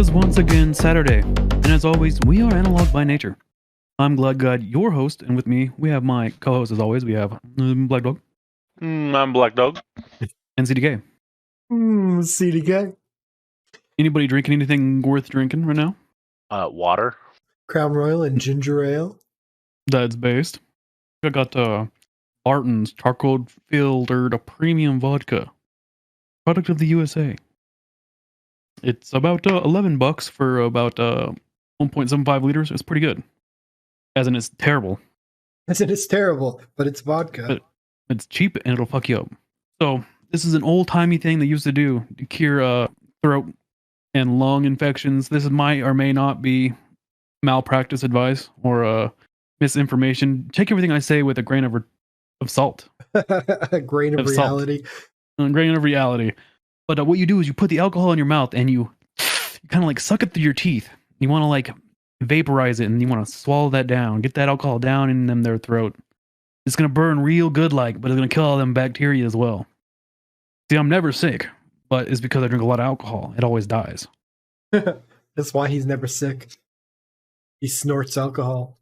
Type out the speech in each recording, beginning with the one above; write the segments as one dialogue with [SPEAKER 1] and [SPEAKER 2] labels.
[SPEAKER 1] is once again Saturday, and as always, we are Analog by Nature. I'm Glad God, your host, and with me, we have my co-host as always. We have Black Dog.
[SPEAKER 2] I'm Black Dog.
[SPEAKER 1] And CDK.
[SPEAKER 3] CDK.
[SPEAKER 1] Anybody drinking anything worth drinking right now?
[SPEAKER 2] Water.
[SPEAKER 3] Crown Royal and ginger ale.
[SPEAKER 1] That's based. I got Barton's charcoal filtered premium vodka, product of the USA. It's about $11 for about 1.75 liters. It's pretty good. As in, it's terrible.
[SPEAKER 3] As in, it's terrible, but it's vodka.
[SPEAKER 1] But it's cheap and it'll fuck you up. So this is an old-timey thing they used to do to cure throat and lung infections. This might or may not be malpractice advice or misinformation. Take everything I say with a grain of salt.
[SPEAKER 3] A grain of reality.
[SPEAKER 1] A grain of reality. But what you do is you put the alcohol in your mouth and you kind of like suck it through your teeth. You want to like vaporize it and you want to swallow that down. Get that alcohol down in their throat. It's going to burn real good like, but it's going to kill all them bacteria as well. See, I'm never sick, but it's because I drink a lot of alcohol. It always dies.
[SPEAKER 3] That's why he's never sick. He snorts alcohol.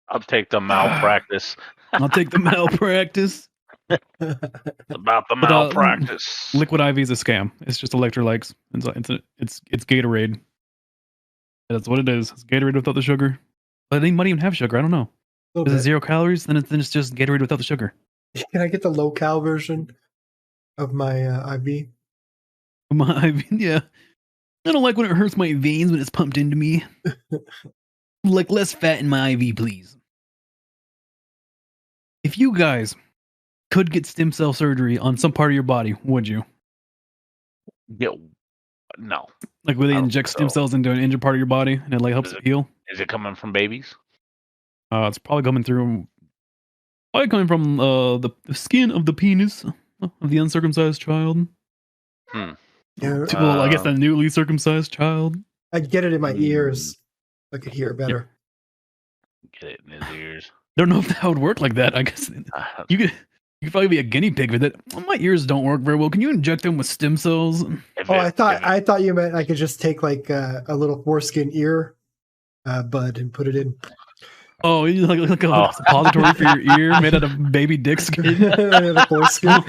[SPEAKER 2] I'll take the malpractice.
[SPEAKER 1] I'll take the malpractice.
[SPEAKER 2] About the malpractice.
[SPEAKER 1] Liquid IV is a scam. It's just electrolytes. It's Gatorade. That's what it is. It's Gatorade without the sugar. But they might even have sugar. I don't know. Is it 0 calories? Then it's just Gatorade without the sugar.
[SPEAKER 3] Can I get the low-cal version of my IV?
[SPEAKER 1] My IV, yeah. I don't like when it hurts my veins when it's pumped into me. Like, less fat in my IV, please. If you guys could get stem cell surgery on some part of your body, would you?
[SPEAKER 2] Yeah, no.
[SPEAKER 1] Like, would they inject stem cells into an injured part of your body and it like helps it heal?
[SPEAKER 2] Is it coming from babies?
[SPEAKER 1] It's probably coming from the skin of the penis of the uncircumcised child.
[SPEAKER 3] Yeah,
[SPEAKER 1] Well, I guess the newly circumcised child.
[SPEAKER 3] I'd get it in my ears. I could hear it better.
[SPEAKER 2] Get it in his ears.
[SPEAKER 1] Don't know if that would work like that. I guess you could probably be a guinea pig with it. Well, my ears don't work very well. Can you inject them with stem cells?
[SPEAKER 3] I thought you meant I could just take like a little foreskin ear bud and put it in.
[SPEAKER 1] Oh, you like a suppository for your ear made out of baby dick skin.
[SPEAKER 3] Foreskin.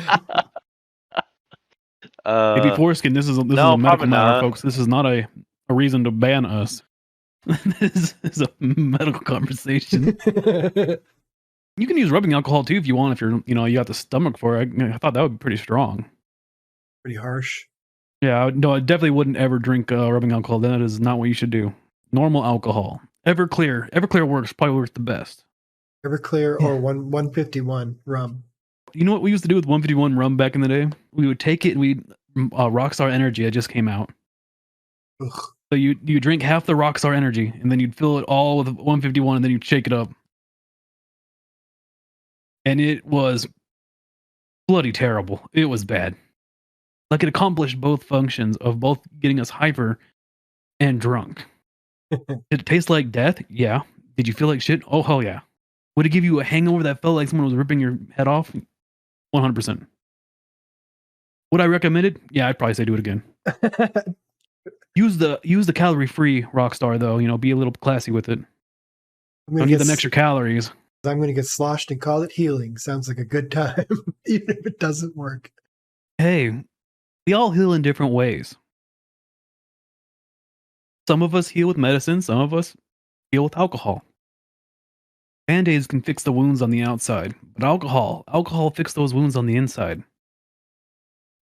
[SPEAKER 1] Baby foreskin. This is a medical matter, folks. This is not a reason to ban us. This is a medical conversation. You can use rubbing alcohol too if you want. If you got the stomach for it. I thought that would be pretty strong.
[SPEAKER 3] Pretty harsh. Yeah,
[SPEAKER 1] I definitely wouldn't ever drink rubbing alcohol. That is not what you should do. Normal alcohol. Everclear works. Probably works the best.
[SPEAKER 3] Everclear or 151 rum.
[SPEAKER 1] You know what we used to do with 151 rum back in the day? We would take it and we'd Rockstar Energy. It just came out.
[SPEAKER 3] Ugh.
[SPEAKER 1] So you drink half the Rockstar Energy and then you'd fill it all with 151 and then you'd shake it up. And it was bloody terrible. It was bad. Like it accomplished both functions of both getting us hyper and drunk. Did it taste like death? Yeah. Did you feel like shit? Oh, hell yeah. Would it give you a hangover that felt like someone was ripping your head off? 100%. Would I recommend it? Yeah, I'd probably say do it again. Use the calorie-free Rockstar though. Be a little classy with it. Don't need them extra calories.
[SPEAKER 3] I'm going to get sloshed and call it healing. Sounds like a good time, even if it doesn't work.
[SPEAKER 1] Hey, we all heal in different ways. Some of us heal with medicine. Some of us heal with alcohol. Band-Aids can fix the wounds on the outside, but alcohol fixes those wounds on the inside.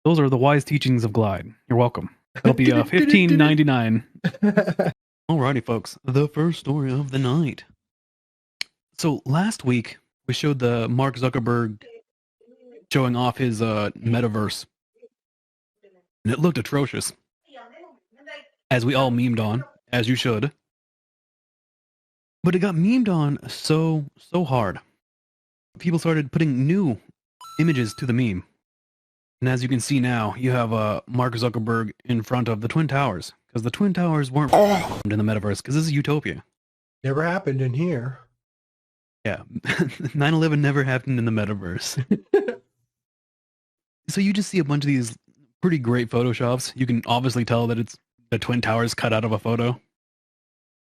[SPEAKER 1] Those are the wise teachings of Glide. You're welcome. It'll be $15.99. Alrighty, folks. The first story of the night. So last week we showed the Mark Zuckerberg showing off his metaverse, and it looked atrocious, as we all memed on, as you should. But it got memed on so hard. People started putting new images to the meme. And as you can see now, you have Mark Zuckerberg in front of the Twin Towers. Because the Twin Towers weren't in the metaverse, because this is utopia.
[SPEAKER 3] Never happened in here.
[SPEAKER 1] Yeah, 9/11 never happened in the metaverse. So you just see a bunch of these pretty great photoshops. You can obviously tell that it's the Twin Towers cut out of a photo.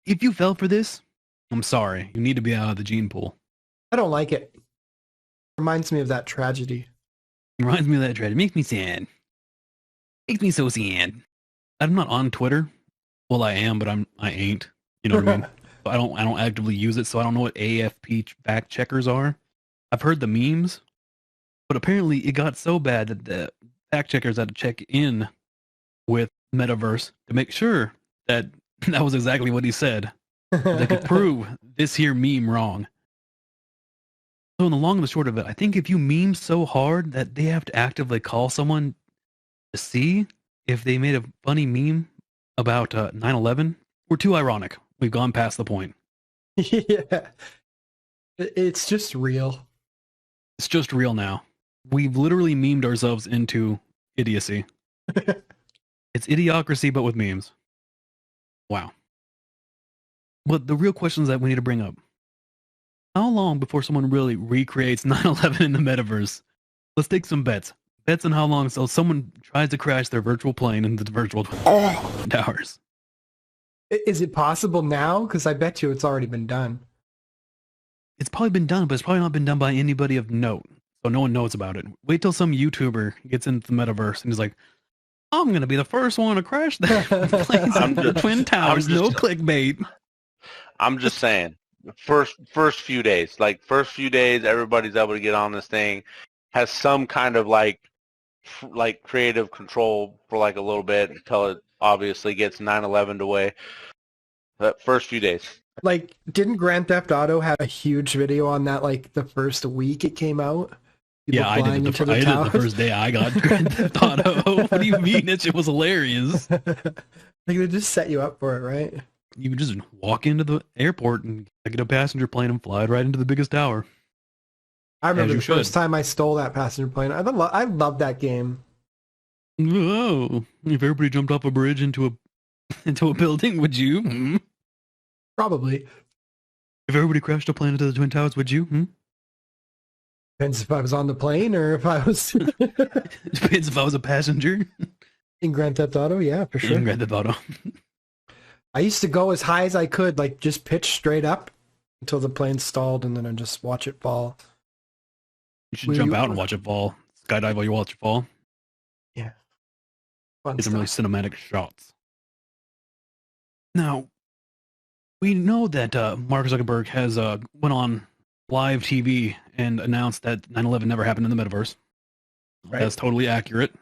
[SPEAKER 1] If you fell for this, I'm sorry. You need to be out of the gene pool.
[SPEAKER 3] I don't like it. Reminds me of that tragedy.
[SPEAKER 1] It reminds me of that tragedy. It makes me sad. Makes me so sad. I'm not on Twitter. Well, I am, but I ain't. You know what I mean? I don't actively use it, so I don't know what AFP fact checkers are. I've heard the memes, but apparently it got so bad that the fact checkers had to check in with Metaverse to make sure that that was exactly what he said. They could prove this here meme wrong. So in the long and the short of it, I think if you meme so hard that they have to actively call someone to see if they made a funny meme about 9/11, we're too ironic. We've gone past the point.
[SPEAKER 3] Yeah. It's just real.
[SPEAKER 1] It's just real now. We've literally memed ourselves into idiocy. It's idiocracy, but with memes. Wow. But the real questions that we need to bring up. How long before someone really recreates 9/11 in the metaverse? Let's take some bets. Bets on how long until someone tries to crash their virtual plane into the virtual towers.
[SPEAKER 3] Is it possible now? Because I bet you it's already been done.
[SPEAKER 1] It's probably been done, but it's probably not been done by anybody of note. So no one knows about it. Wait till some YouTuber gets into the metaverse and is like, I'm going to be the first one to crash the planes into the Twin Towers. No clickbait.
[SPEAKER 2] I'm just saying, first few days, everybody's able to get on this thing, has some kind of like creative control for like a little bit until it obviously gets 9/11 away. That first few days.
[SPEAKER 3] Like, didn't Grand Theft Auto have a huge video on that, like, the first week it came out?
[SPEAKER 1] People I did it the first day I got Grand Theft Auto. What do you mean? That shit was hilarious.
[SPEAKER 3] Like, they just set you up for it, right?
[SPEAKER 1] You could just walk into the airport and get a passenger plane and fly right into the biggest tower.
[SPEAKER 3] I remember the first time I stole that passenger plane. I love that game.
[SPEAKER 1] Oh, if everybody jumped off a bridge into a building, would you? Hmm?
[SPEAKER 3] Probably.
[SPEAKER 1] If everybody crashed a plane into the Twin Towers, would you? Hmm?
[SPEAKER 3] Depends if I was on the plane or if I was...
[SPEAKER 1] Depends if I was a passenger.
[SPEAKER 3] In Grand Theft Auto, yeah, for sure.
[SPEAKER 1] In Grand Theft Auto.
[SPEAKER 3] I used to go as high as I could, like just pitch straight up until the plane stalled, and then I'd just watch it fall.
[SPEAKER 1] You should jump out and watch it fall. Skydive while you watch it fall.
[SPEAKER 3] Yeah.
[SPEAKER 1] Get some really cinematic shots. Now, we know that Mark Zuckerberg has went on live TV and announced that 9/11 never happened in the metaverse. Right. That's totally accurate.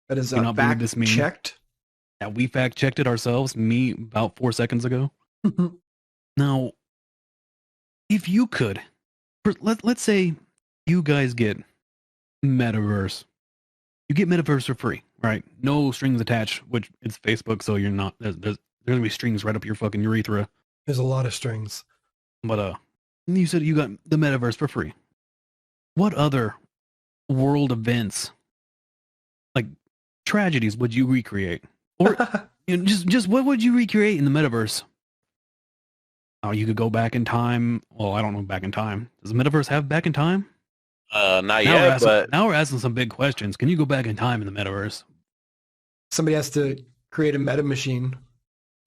[SPEAKER 3] That is fact checked.
[SPEAKER 1] Yeah, we fact checked it ourselves, me about 4 seconds ago. Now, if you could, let's say you guys get metaverse. You get metaverse for free, right? No strings attached, which it's Facebook, so you're not, there's going to be strings right up your fucking urethra.
[SPEAKER 3] There's a lot of strings.
[SPEAKER 1] But you said you got the metaverse for free. What other world events, like tragedies, would you recreate? Or just what would you recreate in the metaverse? Oh, you could go back in time. Well, I don't know back in time. Does the metaverse have back in time?
[SPEAKER 2] Not yet, but
[SPEAKER 1] now we're asking some big questions. Can you go back in time in the metaverse?
[SPEAKER 3] Somebody has to create a meta machine.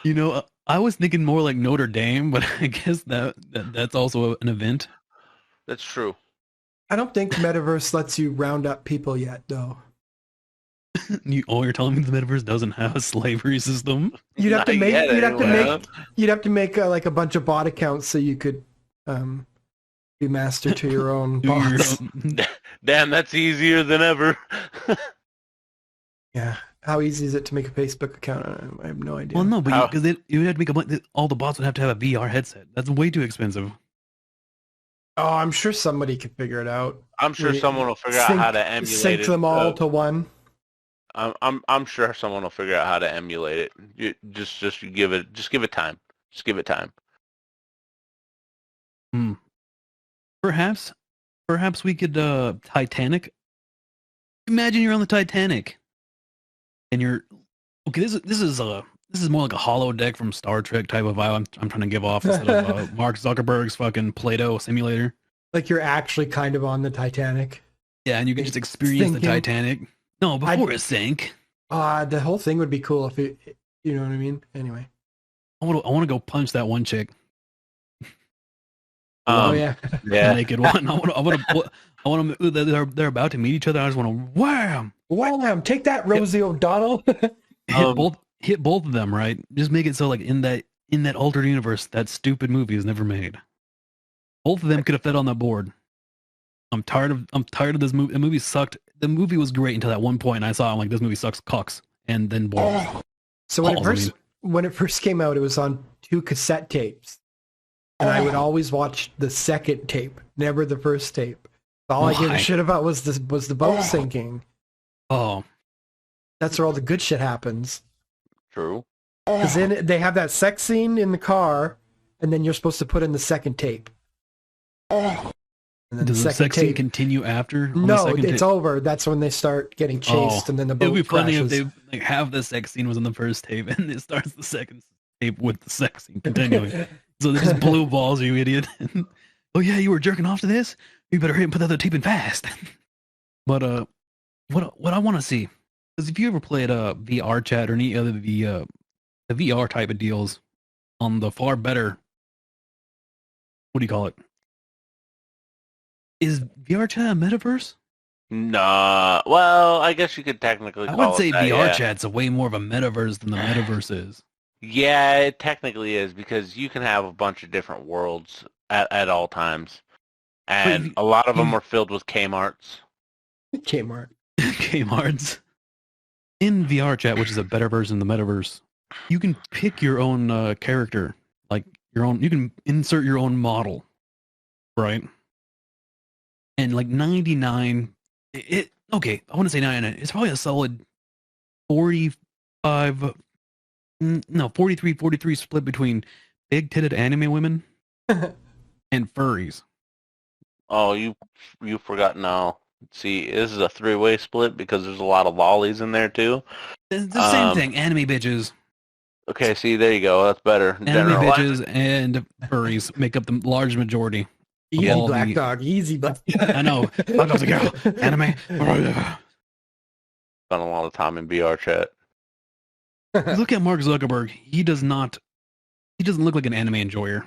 [SPEAKER 1] You know, I was thinking more like Notre Dame, but I guess that's also an event.
[SPEAKER 2] That's true.
[SPEAKER 3] I don't think metaverse lets you round up people yet, though.
[SPEAKER 1] You're telling me the metaverse doesn't have a slavery system?
[SPEAKER 3] You'd have to make like a bunch of bot accounts so you could be master to your own bots.
[SPEAKER 2] Damn, that's easier than ever.
[SPEAKER 3] Yeah. How easy is it to make a Facebook account? I have no idea.
[SPEAKER 1] Well, no, but because you have to make all the bots would have to have a VR headset. That's way too expensive.
[SPEAKER 3] Oh, I'm sure somebody could figure it out.
[SPEAKER 2] I'm sure someone will figure out how to emulate
[SPEAKER 3] sync
[SPEAKER 2] it.
[SPEAKER 3] them all to one.
[SPEAKER 2] I'm sure someone will figure out how to emulate it. You give it time. Just give it time.
[SPEAKER 1] Perhaps we could Titanic. Imagine you're on the Titanic, and you're okay. This is more like a holodeck from Star Trek type of vibe. I'm trying to give off instead of Mark Zuckerberg's fucking Play-Doh simulator.
[SPEAKER 3] Like you're actually kind of on the Titanic.
[SPEAKER 1] Yeah, and you can just experience the Titanic. No, before it sank.
[SPEAKER 3] The whole thing would be cool You know what I mean? Anyway.
[SPEAKER 1] I want to go punch that one chick,
[SPEAKER 3] Oh yeah.
[SPEAKER 1] the
[SPEAKER 2] Yeah.
[SPEAKER 1] naked one. I want to. They're about to meet each other. I just want to wham,
[SPEAKER 3] Wham! Take that, Rosie O'Donnell.
[SPEAKER 1] hit both of them right. Just make it so like in that altered universe, that stupid movie is never made. Both of them could have fit on that board. I'm tired of this movie. The movie sucked. The movie was great until that one point, and I saw I'm like, this movie sucks cocks, and then balls.
[SPEAKER 3] So when it first came out, it was on 2 cassette tapes, and I would always watch the second tape, never the first tape. All I gave a shit about was the boat sinking.
[SPEAKER 1] Oh,
[SPEAKER 3] that's where all the good shit happens.
[SPEAKER 2] True.
[SPEAKER 3] Because then they have that sex scene in the car, and then you're supposed to put in the second tape. And then
[SPEAKER 1] does the sex scene continue after?
[SPEAKER 3] No, it's over. That's when they start getting chased, and then the boat
[SPEAKER 1] It would be funny
[SPEAKER 3] crashes.
[SPEAKER 1] if they like have the sex scene was in the first tape, and it starts the second tape with the sex scene continuing. So they just blew balls, you idiot. Oh yeah, you were jerking off to this? You better hurry and put the other tape in fast. But what I want to see is if you ever played VR chat or any other the VR type of deals on the far better. What do you call it? Is VR chat a metaverse?
[SPEAKER 2] Nah. Well, I guess you could technically call it
[SPEAKER 1] I would say
[SPEAKER 2] that,
[SPEAKER 1] VR
[SPEAKER 2] yeah.
[SPEAKER 1] chat's a way more of a metaverse than the metaverse is.
[SPEAKER 2] Yeah, it technically is because you can have a bunch of different worlds at all times. And a lot of them are filled with Kmarts.
[SPEAKER 3] Kmart.
[SPEAKER 1] Kmarts. In VR chat, which is a better version of the metaverse, you can pick your own character. Like your own, you can insert your own model. Right? And like 99, okay, I want to say 99. It's probably a solid 45, no, 43 split between big-titted anime women and furries.
[SPEAKER 2] Oh, you forgot now. See, this is a 3-way split because there's a lot of lollies in there too.
[SPEAKER 1] It's the same thing, anime bitches.
[SPEAKER 2] Okay, see, there you go. That's better.
[SPEAKER 1] Anime bitches and furries make up the large majority.
[SPEAKER 3] Easy black dog, easy black.
[SPEAKER 1] I know. Black dog's a girl. Anime.
[SPEAKER 2] Spent a lot of time in VR chat.
[SPEAKER 1] Look at Mark Zuckerberg. He doesn't look like an anime enjoyer.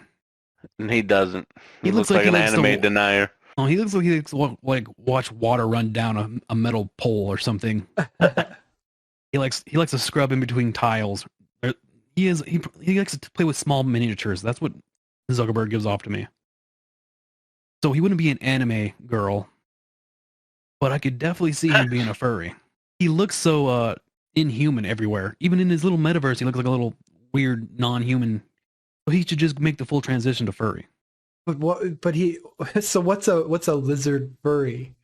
[SPEAKER 2] He doesn't.
[SPEAKER 1] He looks
[SPEAKER 2] like an
[SPEAKER 1] he likes
[SPEAKER 2] anime denier.
[SPEAKER 1] Oh, he looks like he likes to watch water run down a metal pole or something. He likes to scrub in between tiles. He likes to play with small miniatures. That's what Zuckerberg gives off to me. So he wouldn't be an anime girl, but I could definitely see him being a furry. He looks so inhuman everywhere. Even in his little metaverse, he looks like a little weird non-human. So he should just make the full transition to furry.
[SPEAKER 3] But what? But he. So what's a lizard furry?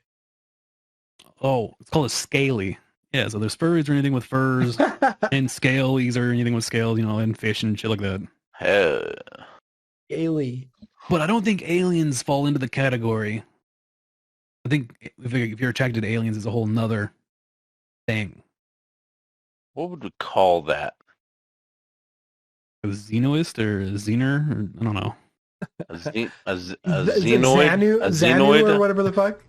[SPEAKER 1] Oh, it's called a scaly. Yeah, so there's furries or anything with furs, and scalies or anything with scales, and fish and shit like that.
[SPEAKER 3] Scaly.
[SPEAKER 1] But I don't think aliens fall into the category. I think if you're attracted to aliens, it's a whole nother thing.
[SPEAKER 2] What would we call that?
[SPEAKER 1] A xenoist or a xener? Or, I don't know.
[SPEAKER 2] A xenoid?
[SPEAKER 3] Xanu or whatever the fuck?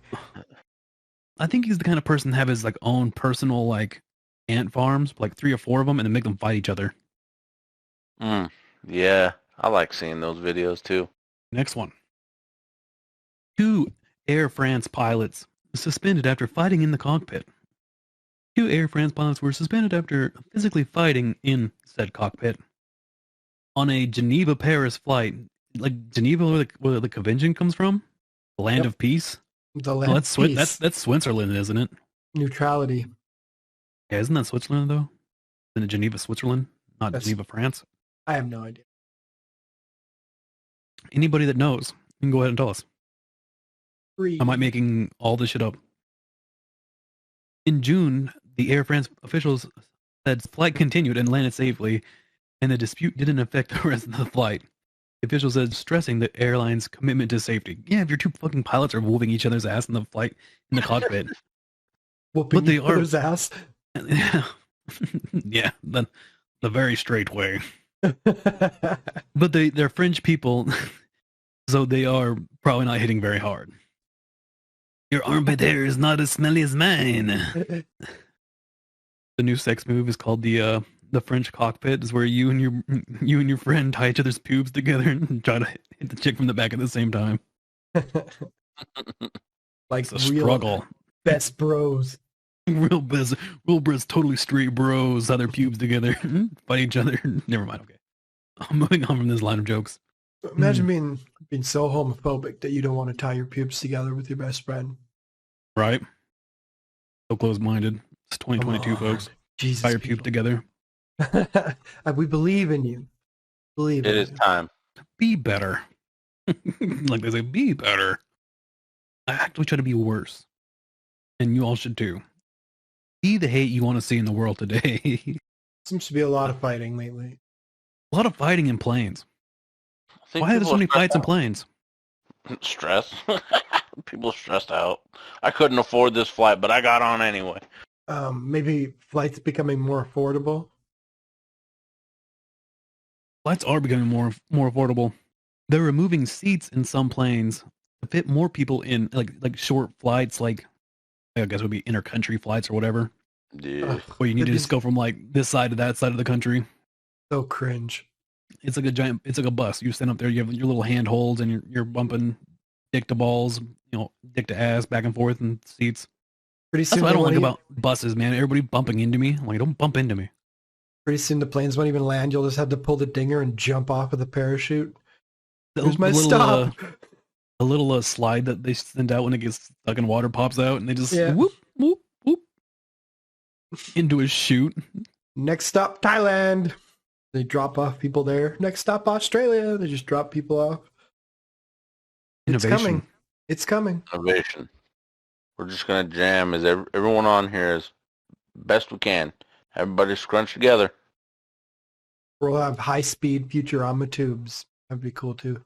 [SPEAKER 1] I think he's the kind of person to have his own personal ant farms, 3 or 4 of them, and then make them fight each other.
[SPEAKER 2] Yeah, I like seeing those videos too.
[SPEAKER 1] Next one. 2 Air France pilots suspended after fighting in the cockpit. 2 Air France pilots were suspended after physically fighting in said cockpit on a Geneva-Paris flight. Like Geneva, where the convention comes from? The land of peace?
[SPEAKER 3] The land of peace.
[SPEAKER 1] That's Switzerland, isn't it?
[SPEAKER 3] Neutrality.
[SPEAKER 1] Yeah, isn't that Switzerland, though? Isn't it Geneva, Switzerland? Not Geneva, France?
[SPEAKER 3] I have no idea.
[SPEAKER 1] Anybody that knows, you can go ahead and tell us. Am I making all this shit up? In June, the Air France officials said flight continued and landed safely, and the dispute didn't affect the rest of the flight. The official said, stressing the airline's commitment to safety. Yeah, if your 2 fucking pilots are whooping each other's ass in the flight, in the cockpit.
[SPEAKER 3] Whooping each other's ass?
[SPEAKER 1] Yeah, the very straight way. But they're French people, so they are probably not hitting very hard. Your armpit hair is not as smelly as mine. The new sex move is called the the French cockpit is where you and your friend tie each other's pubes together and try to hit the chick from the back at the same time.
[SPEAKER 3] Like
[SPEAKER 1] It's a
[SPEAKER 3] real
[SPEAKER 1] struggle.
[SPEAKER 3] best bros.
[SPEAKER 1] Real best, totally straight bros tie their pubes together, fight each other. Never mind. Okay, I'm moving on from this line of jokes.
[SPEAKER 3] Imagine being so homophobic that you don't want to tie your pubes together with your best friend.
[SPEAKER 1] Right? So close-minded. It's 2022, folks.
[SPEAKER 3] Jesus,
[SPEAKER 1] Tie your pubes together.
[SPEAKER 3] We believe in you. Believe
[SPEAKER 2] It
[SPEAKER 3] in
[SPEAKER 2] is
[SPEAKER 3] you.
[SPEAKER 2] time.
[SPEAKER 1] Be better. Like they say, be better. I actually try to be worse. And you all should too. Be the hate you want to see in the world today.
[SPEAKER 3] Seems to be a lot of fighting lately.
[SPEAKER 1] A lot of fighting in planes.
[SPEAKER 2] I think
[SPEAKER 1] Why are there
[SPEAKER 2] people
[SPEAKER 1] so many
[SPEAKER 2] stressed
[SPEAKER 1] fights in
[SPEAKER 2] out.
[SPEAKER 1] planes?
[SPEAKER 2] Stress. People are stressed out. I couldn't afford this flight, but I got on anyway.
[SPEAKER 3] Maybe flights becoming more affordable.
[SPEAKER 1] Flights are becoming more affordable. They're removing seats in some planes to fit more people in, like short flights, like I guess it would be intercountry flights or whatever,
[SPEAKER 2] Yeah.
[SPEAKER 1] where you need to just go from like this side to that side of the country.
[SPEAKER 3] So cringe.
[SPEAKER 1] It's like a bus. You stand up there, you have your little handholds, and you're bumping dick to balls, dick to ass, back and forth in seats.
[SPEAKER 3] Pretty
[SPEAKER 1] That's
[SPEAKER 3] soon
[SPEAKER 1] what I
[SPEAKER 3] they
[SPEAKER 1] don't like
[SPEAKER 3] won't
[SPEAKER 1] about buses, man. Everybody bumping into me. I'm like, don't bump into me.
[SPEAKER 3] Pretty soon the planes won't even land. You'll just have to pull the dinger and jump off of the parachute.
[SPEAKER 1] The
[SPEAKER 3] Here's my
[SPEAKER 1] little,
[SPEAKER 3] stop.
[SPEAKER 1] the little slide that they send out when it gets stuck in water pops out, and they just
[SPEAKER 3] Yeah.
[SPEAKER 1] whoop whoop whoop into a chute.
[SPEAKER 3] Next stop, Thailand. They drop off people there. Next stop, Australia. They just drop people off. It's
[SPEAKER 1] Innovation.
[SPEAKER 3] coming. It's coming.
[SPEAKER 2] Innovation. We're just gonna jam as everyone on here as best we can. Everybody scrunch together.
[SPEAKER 3] We'll have high-speed Futurama tubes. That'd be cool too.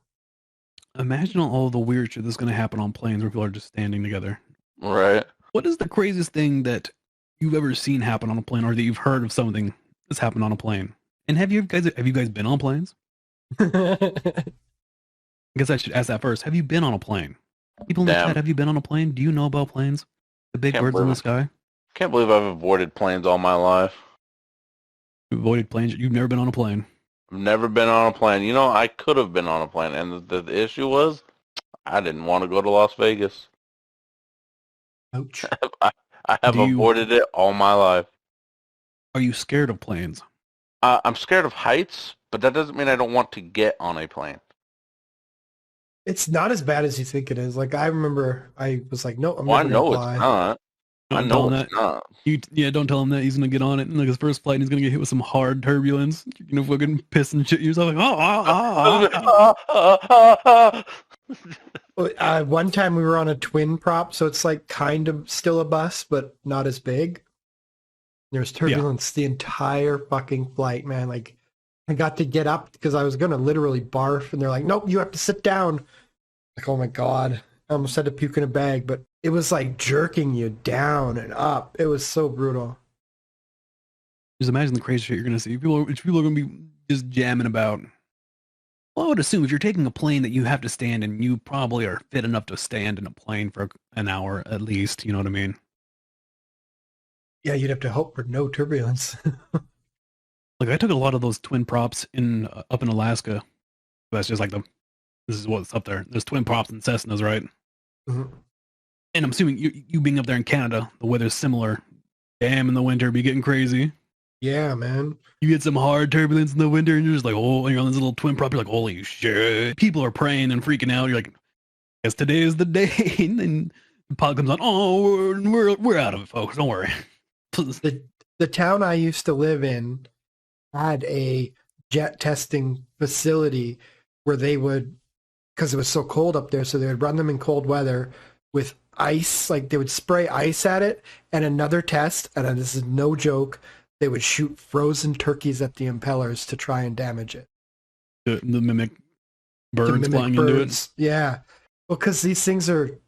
[SPEAKER 1] Imagine all the weird shit that's going to happen on planes where people are just standing together.
[SPEAKER 2] Right.
[SPEAKER 1] What is the craziest thing that you've ever seen happen on a plane, or that you've heard of something that's happened on a plane? And have you guys been on planes? I guess I should ask that first. Have you been on a plane? People in the
[SPEAKER 2] Damn.
[SPEAKER 1] chat, have you been on a plane? Do you know about planes? The big
[SPEAKER 2] Can't
[SPEAKER 1] birds in
[SPEAKER 2] believe
[SPEAKER 1] the
[SPEAKER 2] it.
[SPEAKER 1] sky?
[SPEAKER 2] Can't believe I've avoided planes all my life.
[SPEAKER 1] You avoided planes? You've never been on a plane?
[SPEAKER 2] I've never been on a plane. You know, I could have been on a plane, and the issue was I didn't want to go to Las Vegas.
[SPEAKER 3] Ouch.
[SPEAKER 2] I have avoided it all my life.
[SPEAKER 1] Are you scared of planes?
[SPEAKER 2] I'm scared of heights, but that doesn't mean I don't want to get on a plane.
[SPEAKER 3] It's not as bad as you think it is. Like I remember, I was like, no, I'm
[SPEAKER 2] Well, I
[SPEAKER 3] never
[SPEAKER 2] know
[SPEAKER 3] gonna
[SPEAKER 2] it's
[SPEAKER 3] fly.
[SPEAKER 2] not. I
[SPEAKER 1] Don't
[SPEAKER 2] know
[SPEAKER 1] tell him
[SPEAKER 2] it's not.
[SPEAKER 1] don't tell him that. He's gonna get on it and like his first flight, and he's gonna get hit with some hard turbulence. You're gonna fucking piss and shit yourself. Like,
[SPEAKER 3] One time we were on a twin prop, so it's like kind of still a bus, but not as big. There was turbulence the entire fucking flight, man. Like I got to get up because I was gonna literally barf, and they're like, "Nope, you have to sit down." Like, oh my god, I almost had to puke in a bag, but it was like jerking you down and up. It was so brutal.
[SPEAKER 1] Just imagine the crazy shit you're gonna see. People are gonna be just jamming about. Well, I would assume if you're taking a plane that you have to stand in, you probably are fit enough to stand in a plane for an hour at least. You know what I mean?
[SPEAKER 3] Yeah, you'd have to hope for no turbulence.
[SPEAKER 1] Like I took a lot of those twin props in up in Alaska. That's just like this is what's up there. There's twin props and Cessnas, right?
[SPEAKER 3] Mhm.
[SPEAKER 1] And I'm assuming you being up there in Canada, the weather's similar. Damn, in the winter, be getting crazy.
[SPEAKER 3] Yeah, man.
[SPEAKER 1] You get some hard turbulence in the winter, and you're just like, oh, and you're on this little twin prop. You're like, holy shit! People are praying and freaking out. You're like, guess today is the day. And then the pod comes on. Oh, we're out of it, folks. Don't worry.
[SPEAKER 3] The town I used to live in had a jet testing facility where they would, because it was so cold up there, so they would run them in cold weather with ice. Like they would spray ice at it, and another test, and this is no joke, they would shoot frozen turkeys at the impellers to try and damage it.
[SPEAKER 1] The mimic birds flying into it.
[SPEAKER 3] Yeah. Well, because these things are,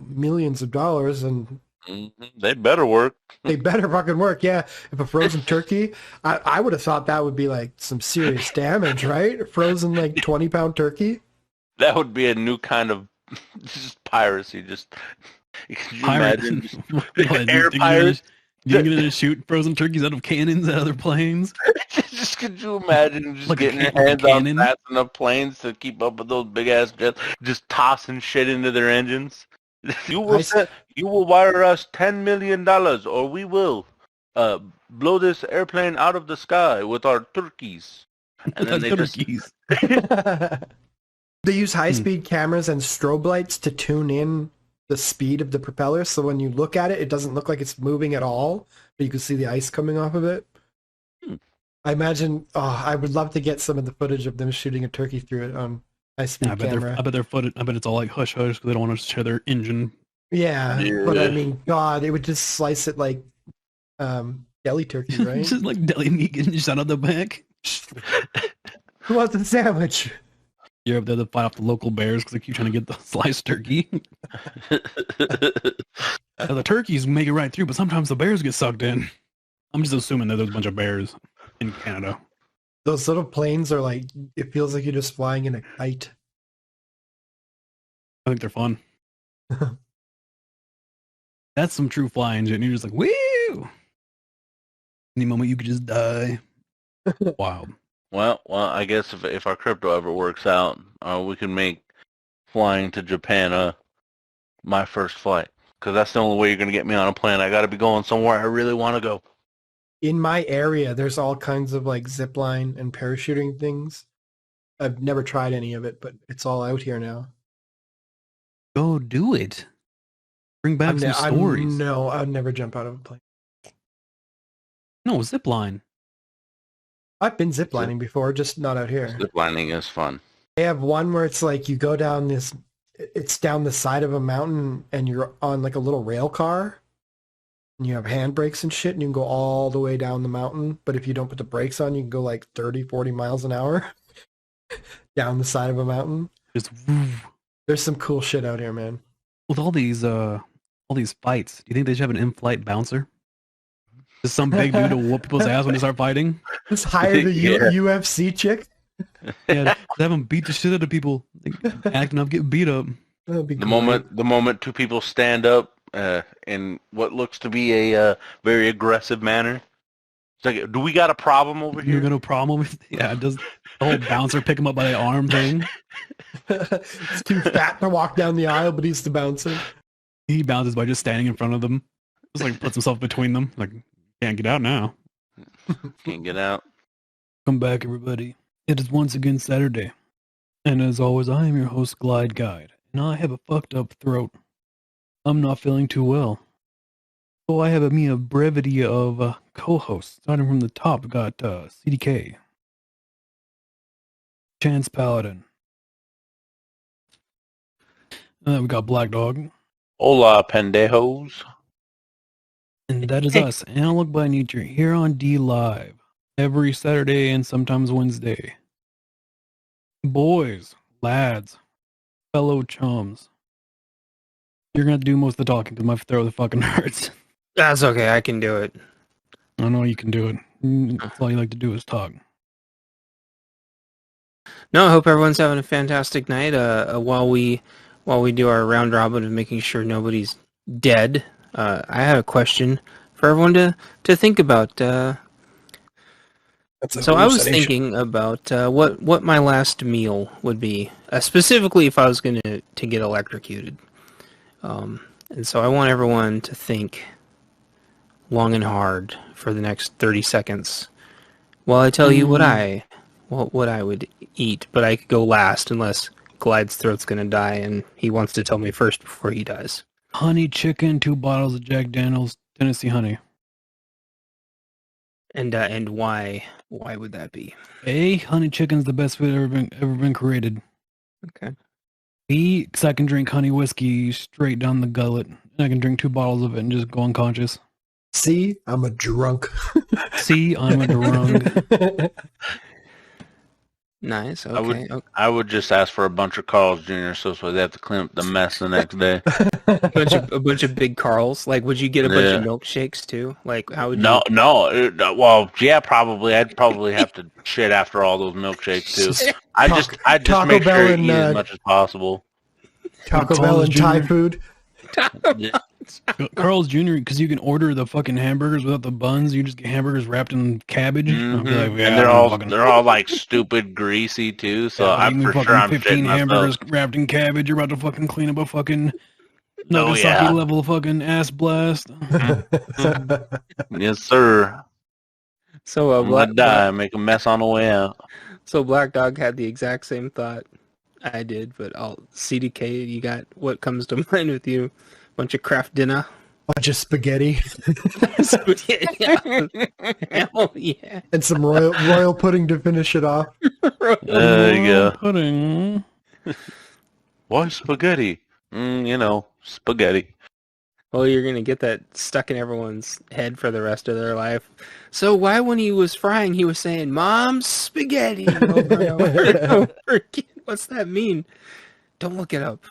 [SPEAKER 3] millions of dollars, and
[SPEAKER 2] They better work.
[SPEAKER 3] they better fucking work. Yeah. If a frozen turkey, I would have thought that would be like some serious damage, right? A frozen like 20-pound turkey.
[SPEAKER 2] That would be a new kind of just piracy. Just could you imagine? Air pirates.
[SPEAKER 1] You're gonna shoot frozen turkeys out of cannons at other planes?
[SPEAKER 2] Just could you imagine just
[SPEAKER 1] Like
[SPEAKER 2] getting your
[SPEAKER 1] like
[SPEAKER 2] hands on
[SPEAKER 1] cannon?
[SPEAKER 2] fast enough planes to keep up with those big ass jets, just tossing shit into their engines? You will wire us $10 million, or we will blow this airplane out of the sky with our turkeys. And then they
[SPEAKER 1] turkeys.
[SPEAKER 3] They use high-speed cameras and strobe lights to tune in the speed of the propeller, so when you look at it, it doesn't look like it's moving at all, but you can see the ice coming off of it. I imagine, I would love to get some of the footage of them shooting a turkey through it on high-speed camera.
[SPEAKER 1] I bet their footage. I bet it's all like hush hush because they don't want to share their engine.
[SPEAKER 3] Yeah, but I mean, God, it would just slice it like deli turkey, right?
[SPEAKER 1] Just like deli meat getting shot out the back.
[SPEAKER 3] Who wants a sandwich?
[SPEAKER 1] You're up there to fight off the local bears because they keep trying to get the sliced turkey. Now, the turkeys make it right through, but sometimes the bears get sucked in. I'm just assuming that there's a bunch of bears in Canada.
[SPEAKER 3] Those little planes are like, it feels like you're just flying in a kite.
[SPEAKER 1] I think they're fun. That's some true flying shit. And you're just like, woo! Any moment you could just die. Wild.
[SPEAKER 2] Well, I guess if our crypto ever works out, we can make flying to Japan my first flight. Because that's the only way you're going to get me on a plane. I got to be going somewhere I really want to go.
[SPEAKER 3] In my area, there's all kinds of like zip line and parachuting things. I've never tried any of it, but it's all out here now.
[SPEAKER 1] Go do it. Bring back some stories.
[SPEAKER 3] No, I'd never jump out of a plane.
[SPEAKER 1] No, zip line.
[SPEAKER 3] I've been ziplining before, just not out here.
[SPEAKER 2] Ziplining is fun.
[SPEAKER 3] They have one where it's like you go down this, it's down the side of a mountain and you're on like a little rail car and you have handbrakes and shit and you can go all the way down the mountain. But if you don't put the brakes on, you can go like 30, 40 miles an hour down the side of a mountain.
[SPEAKER 1] Just woo.
[SPEAKER 3] There's some cool shit out here, man.
[SPEAKER 1] With all these fights, do you think they should have an in-flight bouncer? Just some big dude to whoop people's ass when they start fighting?
[SPEAKER 3] Just hire the UFC chick.
[SPEAKER 1] Yeah, just have them beat the shit out of people, like, acting up, getting beat up.
[SPEAKER 3] That'd be
[SPEAKER 2] The
[SPEAKER 3] great.
[SPEAKER 2] moment two people stand up in what looks to be a very aggressive manner, it's like, do we got a problem over
[SPEAKER 1] You
[SPEAKER 2] here?
[SPEAKER 1] got a problem with? Yeah, does the whole bouncer pick him up by the arm thing?
[SPEAKER 3] He's too fat to walk down the aisle, but he's the bouncer.
[SPEAKER 1] He bounces by just standing in front of them. Just like puts himself between them. Like, can't get out now.
[SPEAKER 2] Can't get out.
[SPEAKER 1] Come back, everybody. It is once again Saturday. And as always, I am your host, Glide Guide. And I have a fucked up throat. I'm not feeling too well. So I have a brevity of co-hosts. Starting from the top, we got CDK. Chance Paladin. And then we got Black Dog.
[SPEAKER 2] Hola, pendejos.
[SPEAKER 1] And that is us, AnalogByNature, here on D Live. Every Saturday and sometimes Wednesday. Boys, lads, fellow chums. You're gonna do most of the talking because my throat fucking hurts.
[SPEAKER 4] That's okay, I can do it.
[SPEAKER 1] I know you can do it. That's all you like to do is talk.
[SPEAKER 4] No, I hope everyone's having a fantastic night. While we do our round robin of making sure nobody's dead, I had a question for everyone to think about. So I was thinking about what my last meal would be, specifically if I was going to get electrocuted. And so I want everyone to think long and hard for the next 30 seconds while I tell you what I would eat. But I could go last unless Glide's throat's going to die and he wants to tell me first before he dies.
[SPEAKER 1] Honey chicken, 2 bottles of Jack Daniels, Tennessee honey.
[SPEAKER 4] And why would that be?
[SPEAKER 1] A, honey chicken's the best food ever been created.
[SPEAKER 4] Okay.
[SPEAKER 1] B, because I can drink honey whiskey straight down the gullet. And I can drink 2 bottles of it and just go unconscious.
[SPEAKER 3] C, I'm a drunk.
[SPEAKER 1] C, I'm a drunk.
[SPEAKER 4] Nice. Okay.
[SPEAKER 2] I would just ask for a bunch of Carl's Jr. so they have to clean up the mess the next day.
[SPEAKER 4] a bunch of big Carls. Like, would you get a bunch of milkshakes too? Like, how would you?
[SPEAKER 2] No. Well, yeah, probably. I'd probably have to shit after all those milkshakes too. I just
[SPEAKER 3] Taco
[SPEAKER 2] make
[SPEAKER 3] Bell
[SPEAKER 2] sure I
[SPEAKER 3] and,
[SPEAKER 2] eat as much as possible.
[SPEAKER 3] Taco Bell and Thai food.
[SPEAKER 1] Carl's Jr. because you can order the fucking hamburgers without the buns. You just get hamburgers wrapped in cabbage. I'll be like,
[SPEAKER 2] And
[SPEAKER 1] yeah,
[SPEAKER 2] they're all like stupid greasy too. So
[SPEAKER 1] yeah,
[SPEAKER 2] I'm
[SPEAKER 1] eat me
[SPEAKER 2] for sure
[SPEAKER 1] fucking
[SPEAKER 2] I'm
[SPEAKER 1] 15
[SPEAKER 2] shitting
[SPEAKER 1] hamburgers
[SPEAKER 2] myself.
[SPEAKER 1] wrapped in cabbage. You're about to fucking clean up a fucking
[SPEAKER 2] Oh
[SPEAKER 1] Nagasaki
[SPEAKER 2] yeah,
[SPEAKER 1] level fucking ass blast.
[SPEAKER 2] yes sir.
[SPEAKER 4] So
[SPEAKER 2] I'm gonna die, make a mess on the way out.
[SPEAKER 4] So Black Dog had the exact same thought I did, but CDK, you got what comes to mind with you? Bunch of craft dinner.
[SPEAKER 3] Bunch of spaghetti
[SPEAKER 4] Hell yeah.
[SPEAKER 3] and some royal pudding to finish it off.
[SPEAKER 2] There you go.
[SPEAKER 1] Pudding.
[SPEAKER 2] Why spaghetti? Spaghetti.
[SPEAKER 4] Well, you're going to get that stuck in everyone's head for the rest of their life. So why when he was frying, he was saying, Mom's spaghetti over and over and over again? What's that mean? Don't look it up.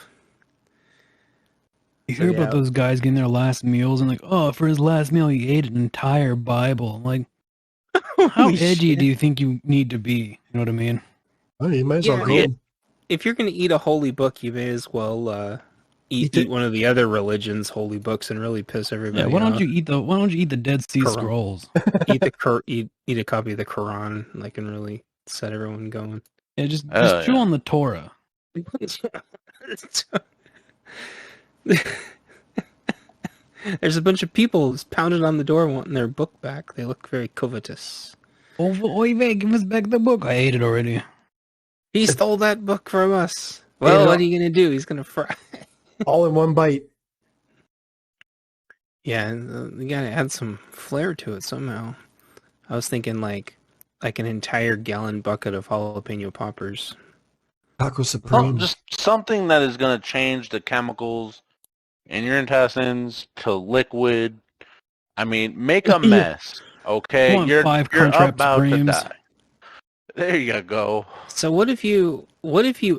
[SPEAKER 1] You hear about those guys getting their last meals and like, oh, for his last meal, he ate an entire Bible. I'm like, how edgy do you think you need to be? You know what I mean?
[SPEAKER 3] Oh, you might as well go.
[SPEAKER 4] If you're going to eat a holy book, you may as well eat one of the other religions' holy books and really piss everybody off.
[SPEAKER 1] Why don't you eat the Dead Sea Scrolls?
[SPEAKER 4] eat a copy of the Quran, like, and really set everyone going.
[SPEAKER 1] Yeah, just chew on the Torah.
[SPEAKER 4] There's a bunch of people pounding on the door wanting their book back. They look very covetous.
[SPEAKER 1] Oy vey, give us back the book. I ate it already.
[SPEAKER 4] He stole that book from us. Well, what are you going to do? He's going to fry.
[SPEAKER 3] All in one bite.
[SPEAKER 4] Yeah, you got to add some flair to it somehow. I was thinking like an entire gallon bucket of jalapeno poppers.
[SPEAKER 3] Taco Supreme.
[SPEAKER 2] Just something that is going to change the chemicals in your intestines to liquid. I mean, make a mess, okay? You're about to die. There you go.
[SPEAKER 4] So what if you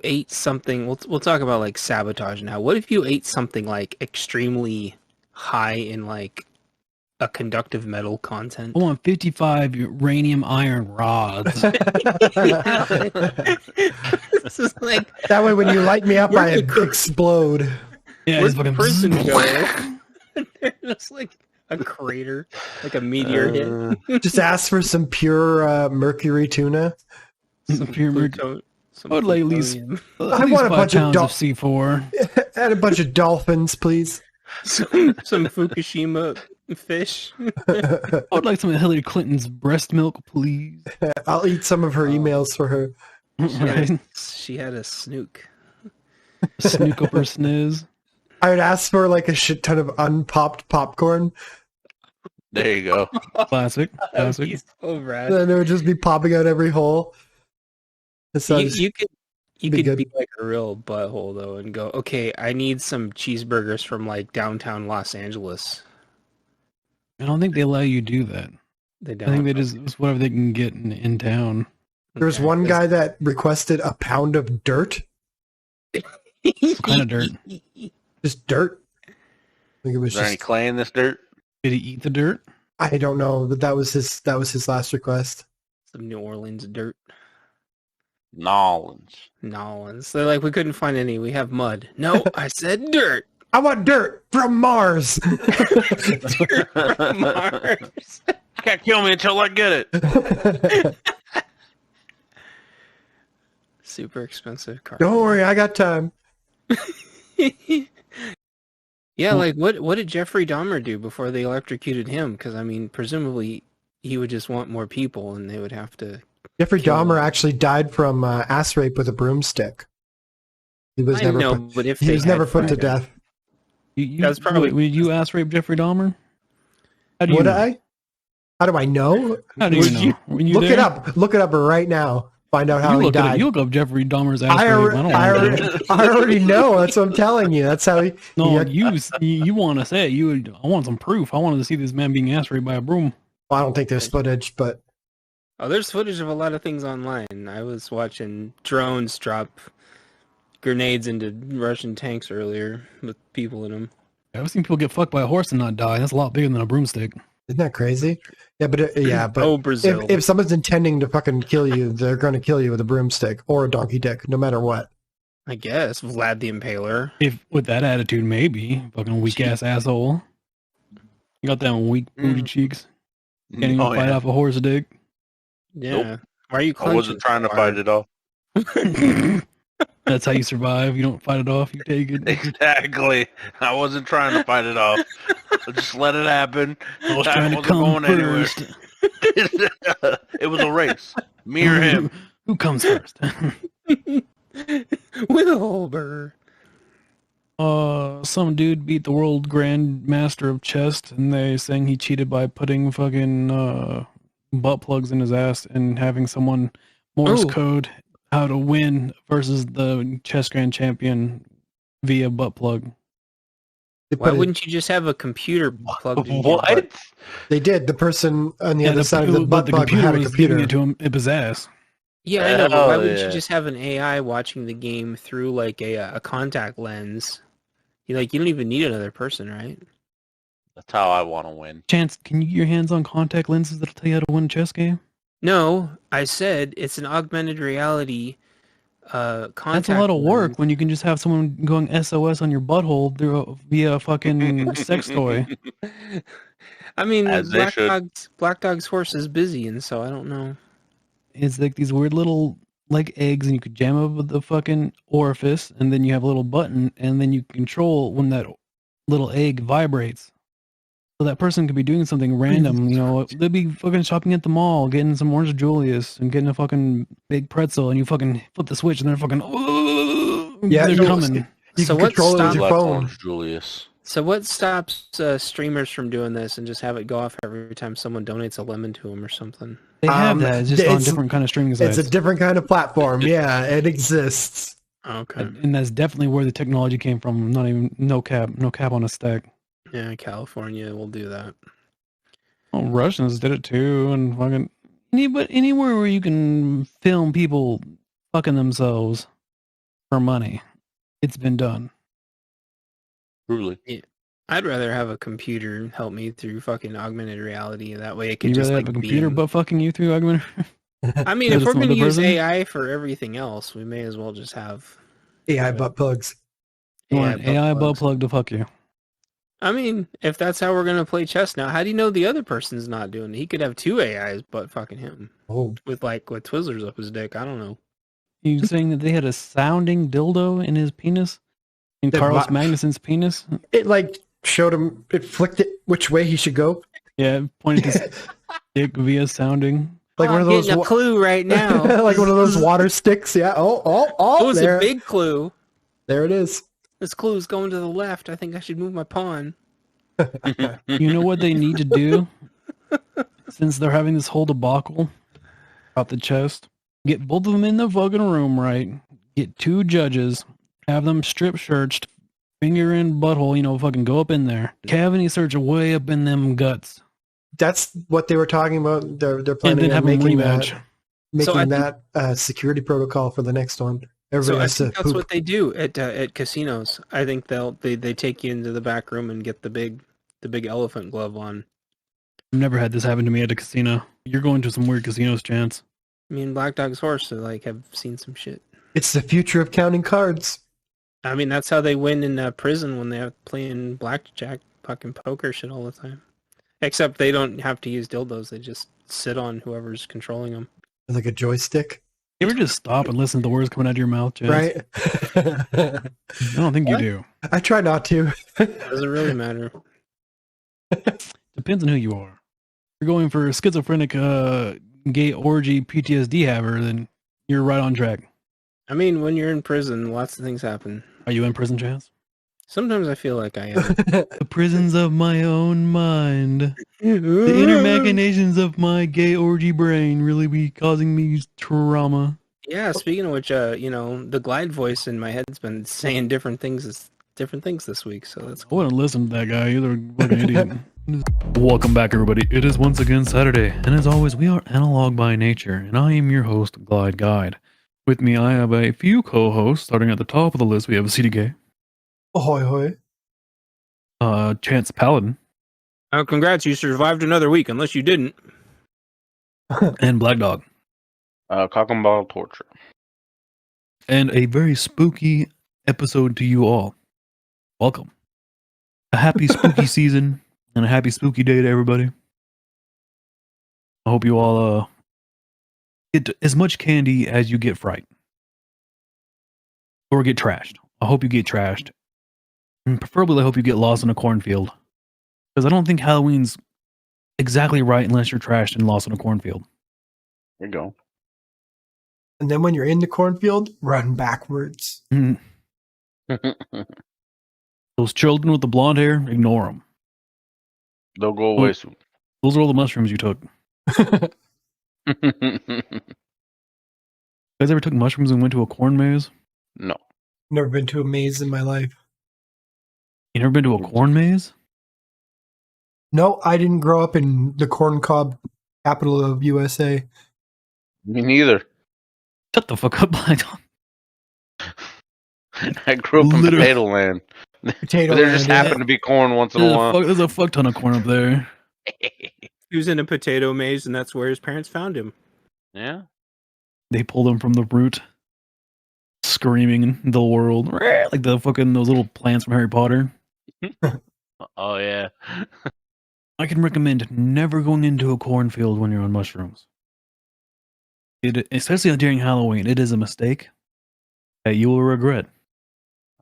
[SPEAKER 4] ate something? We'll talk about like sabotage now. What if you ate something like extremely high in like a conductive metal content?
[SPEAKER 1] I want 55 uranium iron rods.
[SPEAKER 4] This is like
[SPEAKER 3] that way when you light me up, I explode.
[SPEAKER 4] Yeah, where's the person go? It's like a crater, like a meteor hit.
[SPEAKER 3] Just ask for some pure mercury tuna.
[SPEAKER 1] Some pure mercury. I would like at least
[SPEAKER 3] I want a bunch of
[SPEAKER 1] C4.
[SPEAKER 3] Add a bunch of dolphins, please.
[SPEAKER 4] Some Fukushima fish.
[SPEAKER 1] I would like some of Hillary Clinton's breast milk, please.
[SPEAKER 3] I'll eat some of her emails for her.
[SPEAKER 4] She had a snook.
[SPEAKER 1] Snook up her sniz.
[SPEAKER 3] I would ask for like a shit ton of unpopped popcorn.
[SPEAKER 2] There you go.
[SPEAKER 1] Classic.
[SPEAKER 4] So rad.
[SPEAKER 3] Then it would just be popping out every hole.
[SPEAKER 4] You could be like a real butthole though and go, okay, I need some cheeseburgers from like downtown Los Angeles.
[SPEAKER 1] I don't think they allow you to do that.
[SPEAKER 4] They don't.
[SPEAKER 1] I think it's whatever they can get in town.
[SPEAKER 3] There's one guy that requested a pound of dirt.
[SPEAKER 1] What kind of dirt?
[SPEAKER 3] Just dirt. I think it was.
[SPEAKER 2] Is there any clay in this dirt?
[SPEAKER 1] Did he eat the dirt?
[SPEAKER 3] I don't know, but that was his last request.
[SPEAKER 4] Some New Orleans dirt.
[SPEAKER 2] Nolans.
[SPEAKER 4] They're like, we couldn't find any. We have mud. No, I said dirt.
[SPEAKER 3] I want dirt from Mars.
[SPEAKER 4] Dirt from Mars.
[SPEAKER 2] Can't kill me until I get it.
[SPEAKER 4] Super expensive car.
[SPEAKER 3] Don't worry, I got time.
[SPEAKER 4] Yeah, like what did Jeffrey Dahmer do before they electrocuted him? Because I mean, presumably he would just want more people, and they would have to.
[SPEAKER 3] Jeffrey Dahmer actually died from ass rape with a broomstick. He was never put to death.
[SPEAKER 1] That's probably. Would you ass rape Jeffrey Dahmer? How do you know?
[SPEAKER 3] I? How do I know?
[SPEAKER 1] How do you know?
[SPEAKER 3] Look it up. Look it up right now. Find out how he died.
[SPEAKER 1] You look up Jeffrey Dahmer's ass rape.
[SPEAKER 3] I already know. That's what I'm telling you. That's how he.
[SPEAKER 1] No, you want to say it. I want some proof. I wanted to see this man being ass raped by a broom.
[SPEAKER 3] Well, I don't think there's footage, but.
[SPEAKER 4] Oh, there's footage of a lot of things online. I was watching drones drop grenades into Russian tanks earlier with people in them.
[SPEAKER 1] I've seen people get fucked by a horse and not die. That's a lot bigger than a broomstick.
[SPEAKER 3] Isn't that crazy? Yeah, but
[SPEAKER 4] oh, Brazil.
[SPEAKER 3] If someone's intending to fucking kill you, they're going to kill you with a broomstick or a donkey dick, no matter what.
[SPEAKER 4] I guess Vlad the Impaler.
[SPEAKER 1] If with that attitude, maybe. Fucking weak ass asshole. You got them weak booty cheeks. Can't even fight off a horse dick.
[SPEAKER 4] Yeah.
[SPEAKER 2] Nope.
[SPEAKER 4] Why are you
[SPEAKER 2] I
[SPEAKER 4] clenching?
[SPEAKER 2] wasn't trying to fight it off.
[SPEAKER 1] That's how you survive. You don't fight it off. You take it.
[SPEAKER 2] Exactly. I wasn't trying to fight it off. I just let it happen.
[SPEAKER 1] I was trying to come first.
[SPEAKER 2] It was a race. Me or him.
[SPEAKER 1] Who comes first?
[SPEAKER 4] Wilbur.
[SPEAKER 1] Some dude beat the world grandmaster of chess, and they saying he cheated by putting fucking butt plugs in his ass and having someone Morse code how to win versus the chess grand champion via butt plug.
[SPEAKER 4] Why wouldn't you just have a computer plugged in?
[SPEAKER 2] What?
[SPEAKER 3] They did. The person on the other side of the butt plug had a computer.
[SPEAKER 1] Giving it to him up his ass.
[SPEAKER 4] Yeah, I know. But why wouldn't you just have an AI watching the game through like a contact lens? You don't even need another person, right?
[SPEAKER 2] That's how I want to win.
[SPEAKER 1] Chance, can you get your hands on contact lenses that'll tell you how to win a chess game?
[SPEAKER 4] No, I said it's an augmented reality contact.
[SPEAKER 1] That's a lot of work when you can just have someone going SOS on your butthole via a fucking sex toy.
[SPEAKER 4] I mean, Black Dog's horse is busy, and so I don't know.
[SPEAKER 1] It's like these weird little like eggs, and you could jam up with the fucking orifice, and then you have a little button, and then you control when that little egg vibrates. So that person could be doing something random, they'd be fucking shopping at the mall, getting some Orange Julius, and getting a fucking big pretzel, and you fucking flip the switch, and they're fucking, they're coming.
[SPEAKER 3] You can control it with your phone.
[SPEAKER 2] Orange Julius.
[SPEAKER 4] So what stops streamers from doing this and just have it go off every time someone donates a lemon to them or something?
[SPEAKER 1] They have that. It's just on different kind of streaming sites.
[SPEAKER 3] It's a different kind of platform. Yeah, it exists.
[SPEAKER 4] Okay.
[SPEAKER 1] And that's definitely where the technology came from. Not even no cap on a stack.
[SPEAKER 4] Yeah, California will do that.
[SPEAKER 1] Oh, Russians did it too, and fucking anywhere where you can film people fucking themselves for money, it's been done.
[SPEAKER 2] Truly.
[SPEAKER 4] Yeah. I'd rather have a computer help me through fucking augmented reality. That way it could
[SPEAKER 1] You'd
[SPEAKER 4] just
[SPEAKER 1] rather have a computer butt fucking you through augmented.
[SPEAKER 4] I mean, if we're going to use AI for everything else, we may as well just have
[SPEAKER 3] AI butt plugs.
[SPEAKER 1] AI butt plug to fuck you.
[SPEAKER 4] I mean, if that's how we're going to play chess now, how do you know the other person's not doing it? He could have two AIs butt fucking him.
[SPEAKER 3] Oh.
[SPEAKER 4] With Twizzlers up his dick. I don't know.
[SPEAKER 1] You saying that they had a sounding dildo in his penis? In Carlos Magnuson's penis?
[SPEAKER 3] It showed him, it flicked it which way he should go.
[SPEAKER 1] Yeah, pointed his dick via sounding.
[SPEAKER 3] Like one of those
[SPEAKER 4] a clue right now.
[SPEAKER 3] Like one of those water sticks. Yeah. Oh,
[SPEAKER 4] it was a big clue.
[SPEAKER 3] There it is.
[SPEAKER 4] This clue is going to the left. I think I should move my pawn.
[SPEAKER 1] You know what they need to do? Since they're having this whole debacle about the chest, get both of them in the fucking room, right? Get two judges, have them strip searched, finger in butthole, fucking go up in there. Cavity search way up in them guts.
[SPEAKER 3] That's what they were talking about. They're planning on making that security protocol for the next one. Everybody has to
[SPEAKER 4] that's
[SPEAKER 3] poop.
[SPEAKER 4] what they do at casinos. I think they take you into the back room and get the big elephant glove on.
[SPEAKER 1] I've never had this happen to me at a casino. You're going to some weird casinos, Chance.
[SPEAKER 4] I mean, Black Dog's horse, have seen some shit.
[SPEAKER 3] It's the future of counting cards.
[SPEAKER 4] I mean, that's how they win in prison when they're playing blackjack, fucking poker shit all the time. Except they don't have to use dildos. They just sit on whoever's controlling them.
[SPEAKER 3] Like a joystick.
[SPEAKER 1] You ever just stop and listen to the words coming out of your mouth, Chance?
[SPEAKER 3] Right?
[SPEAKER 1] I don't think you do.
[SPEAKER 3] I try not to.
[SPEAKER 4] Doesn't really matter.
[SPEAKER 1] Depends on who you are. If you're going for a schizophrenic gay orgy PTSD haver, then you're right on track.
[SPEAKER 4] I mean, when you're in prison, lots of things happen.
[SPEAKER 1] Are you in prison, Chance?
[SPEAKER 4] Sometimes I feel like I am.
[SPEAKER 1] The prisons of my own mind. The inner machinations of my gay orgy brain really be causing me trauma.
[SPEAKER 4] Yeah, speaking of which, the glide voice in my head's been saying different things this week, so that's cool.
[SPEAKER 1] I wouldn't listen to that guy either. Fucking idiot. Welcome back, everybody. It is once again Saturday, and as always, we are Analog by Nature, and I am your host, Glide Guide. With me, I have a few co-hosts. Starting at the top of the list, we have CDK.
[SPEAKER 3] Ahoy, hoy.
[SPEAKER 1] Chance Paladin.
[SPEAKER 4] Oh, congrats, you survived another week, unless you didn't.
[SPEAKER 1] And Black Dog.
[SPEAKER 2] Cock and ball torture.
[SPEAKER 1] and a very spooky episode to you all. Welcome. A happy spooky season and a happy spooky day to everybody. I hope you all get as much candy as you get fright. Or get trashed. I hope you get trashed. And preferably I hope you get lost in a cornfield. Because I don't think Halloween's exactly right unless you're trashed and lost in a cornfield.
[SPEAKER 2] There you go.
[SPEAKER 3] And then when you're in the cornfield, run backwards.
[SPEAKER 1] Mm. Those children with the blonde hair, ignore them.
[SPEAKER 2] They'll go away soon.
[SPEAKER 1] Those are all the mushrooms you took. You guys ever took mushrooms and went to a corn maze?
[SPEAKER 2] No.
[SPEAKER 3] Never been to a maze in my life.
[SPEAKER 1] You never been to a corn maze?
[SPEAKER 3] No, I didn't grow up in the corn cob capital of USA.
[SPEAKER 2] Me neither.
[SPEAKER 1] Shut the fuck up, I don't.
[SPEAKER 2] I grew up in
[SPEAKER 1] Literally.
[SPEAKER 2] potato land.
[SPEAKER 3] Potato
[SPEAKER 2] There
[SPEAKER 3] land,
[SPEAKER 2] just
[SPEAKER 3] yeah.
[SPEAKER 2] happened to be corn once in a while.
[SPEAKER 1] There's a fuck ton of corn up there.
[SPEAKER 4] He was in a potato maze, and that's where his parents found him.
[SPEAKER 2] Yeah.
[SPEAKER 1] They pulled him from the root, screaming in the world, like the fucking those little plants from Harry Potter.
[SPEAKER 2] Oh yeah.
[SPEAKER 1] I can recommend never going into a cornfield when you're on mushrooms. Especially during Halloween, it is a mistake that you will regret.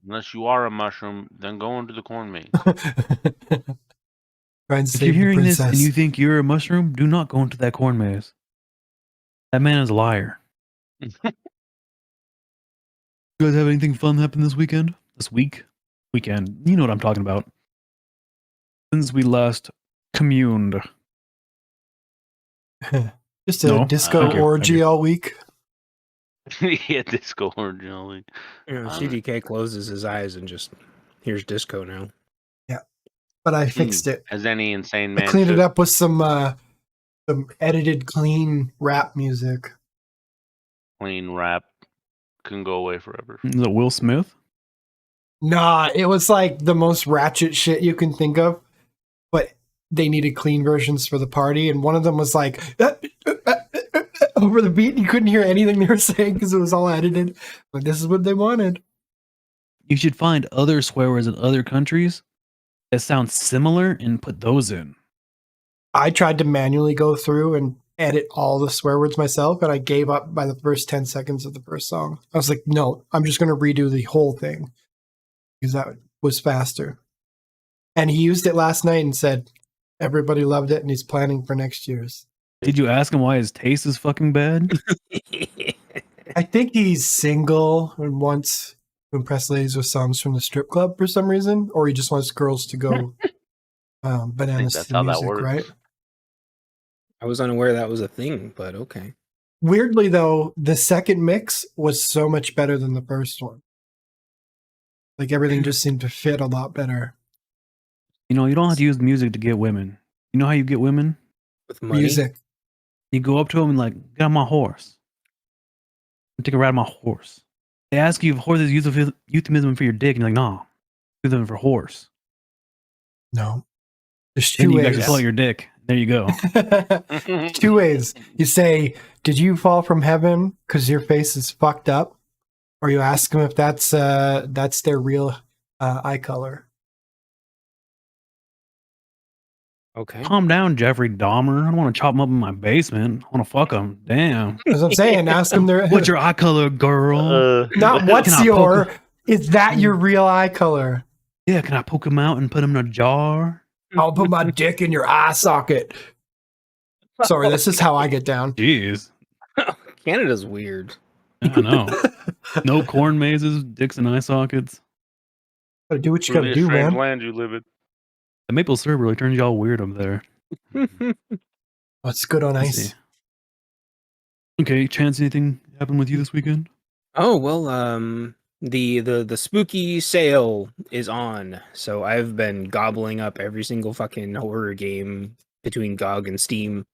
[SPEAKER 2] Unless you are a mushroom, then go into the corn maze.
[SPEAKER 3] Try and
[SPEAKER 1] If
[SPEAKER 3] save
[SPEAKER 1] you're
[SPEAKER 3] the
[SPEAKER 1] hearing this
[SPEAKER 3] princess.
[SPEAKER 1] and you think you're a mushroom, do not go into that corn maze. That man is a liar. You guys have anything fun happen this weekend? This week? Weekend. You know what I'm talking about. Since we last communed.
[SPEAKER 3] Just a
[SPEAKER 1] No?
[SPEAKER 3] disco
[SPEAKER 1] Thank you,
[SPEAKER 3] orgy
[SPEAKER 1] thank you.
[SPEAKER 3] all week.
[SPEAKER 2] Yeah, disco or jelly.
[SPEAKER 4] CDK closes his eyes and just here's disco now.
[SPEAKER 3] But I fixed it.
[SPEAKER 2] As any insane
[SPEAKER 3] I
[SPEAKER 2] man
[SPEAKER 3] cleaned it
[SPEAKER 2] should.
[SPEAKER 3] up with some edited, clean rap music.
[SPEAKER 2] Clean rap can go away forever.
[SPEAKER 1] Is it Will Smith?
[SPEAKER 3] Nah, it was like the most ratchet shit you can think of, but they needed clean versions for the party, and one of them was like over the beat. You couldn't hear anything they were saying because it was all edited. But this is what they wanted.
[SPEAKER 1] You should find other swear words in other countries that sound similar and put those in.
[SPEAKER 3] I tried to manually go through and edit all the swear words myself, and I gave up by the first 10 seconds of the first song. I was like, no, I'm just going to redo the whole thing because that was faster. And he used it last night and said everybody loved it, and he's planning for next year's.
[SPEAKER 1] Did you ask him why his taste is fucking bad?
[SPEAKER 3] I think he's single and wants to impress ladies with songs from the strip club for some reason, or he just wants girls to go bananas
[SPEAKER 2] that's
[SPEAKER 3] to the
[SPEAKER 2] how that
[SPEAKER 3] music,
[SPEAKER 2] works.
[SPEAKER 3] right?
[SPEAKER 4] I was unaware that was a thing, but okay.
[SPEAKER 3] Weirdly, though, the second mix was so much better than the first one. Like everything just seemed to fit a lot better.
[SPEAKER 1] You know, you don't have to use music to get women. You know how you get women?
[SPEAKER 4] With money.
[SPEAKER 3] Music.
[SPEAKER 1] You go up to them and like, get on my horse. Take a ride on my horse. They ask you if horse is euphemism for your dick, and you're like, nah, euphemism for horse.
[SPEAKER 3] No. There's
[SPEAKER 1] Then
[SPEAKER 3] two
[SPEAKER 1] you actually
[SPEAKER 3] ways.
[SPEAKER 1] pull out your dick. There you go.
[SPEAKER 3] Two ways. You say, did you fall from heaven because your face is fucked up? Or you ask them if that's their real eye color.
[SPEAKER 4] Okay.
[SPEAKER 3] Oh.
[SPEAKER 1] Calm down, Jeffrey Dahmer. I don't want to chop him up in my basement. I want to fuck him. Damn.
[SPEAKER 3] As I'm saying, ask them their
[SPEAKER 1] What's your eye color, girl?
[SPEAKER 3] not
[SPEAKER 1] Can
[SPEAKER 3] what's
[SPEAKER 1] I
[SPEAKER 3] your
[SPEAKER 1] poke
[SPEAKER 3] is that your real eye color?
[SPEAKER 1] Yeah, can I poke him out and put him in a jar?
[SPEAKER 3] I'll put my dick in your eye socket. Sorry, this is how I get down.
[SPEAKER 1] Jeez.
[SPEAKER 4] Canada's weird.
[SPEAKER 1] I know. No corn mazes, dicks and eye sockets.
[SPEAKER 3] Gotta do what you
[SPEAKER 2] Really
[SPEAKER 3] gotta
[SPEAKER 2] a
[SPEAKER 3] do,
[SPEAKER 2] strange
[SPEAKER 3] man.
[SPEAKER 2] land you live in.
[SPEAKER 1] The maple syrup really turns y'all weird up there.
[SPEAKER 3] What's good on
[SPEAKER 1] Let's
[SPEAKER 3] ice?
[SPEAKER 1] see. Okay, Chance, anything happened with you this weekend?
[SPEAKER 4] Oh well, the spooky sale is on, so I've been gobbling up every single fucking horror game between GOG and Steam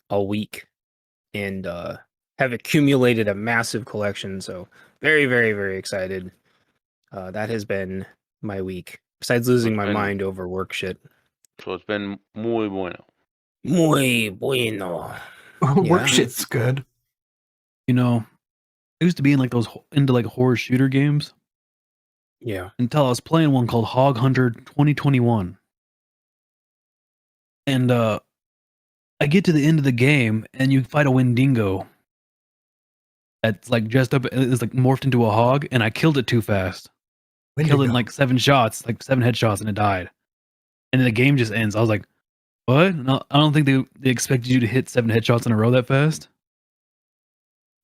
[SPEAKER 4] all week, and have accumulated a massive collection. So very, very, very excited. That has been my week. Besides losing my mind over work shit.
[SPEAKER 2] So it's been muy bueno.
[SPEAKER 4] Muy bueno.
[SPEAKER 3] Work
[SPEAKER 4] Yeah.
[SPEAKER 3] shit's good.
[SPEAKER 1] You know, I used to be in like those into like horror shooter games
[SPEAKER 4] Yeah.
[SPEAKER 1] until I was playing one called Hog Hunter 2021. And I get to the end of the game and you fight a Wendigo that's like dressed up, it's like morphed into a hog, and I killed it too fast. Killed it in like 7 shots, like 7 headshots, and it died. And then the game just ends. I was like, what? No, I don't think they expected you to hit 7 headshots in a row that fast.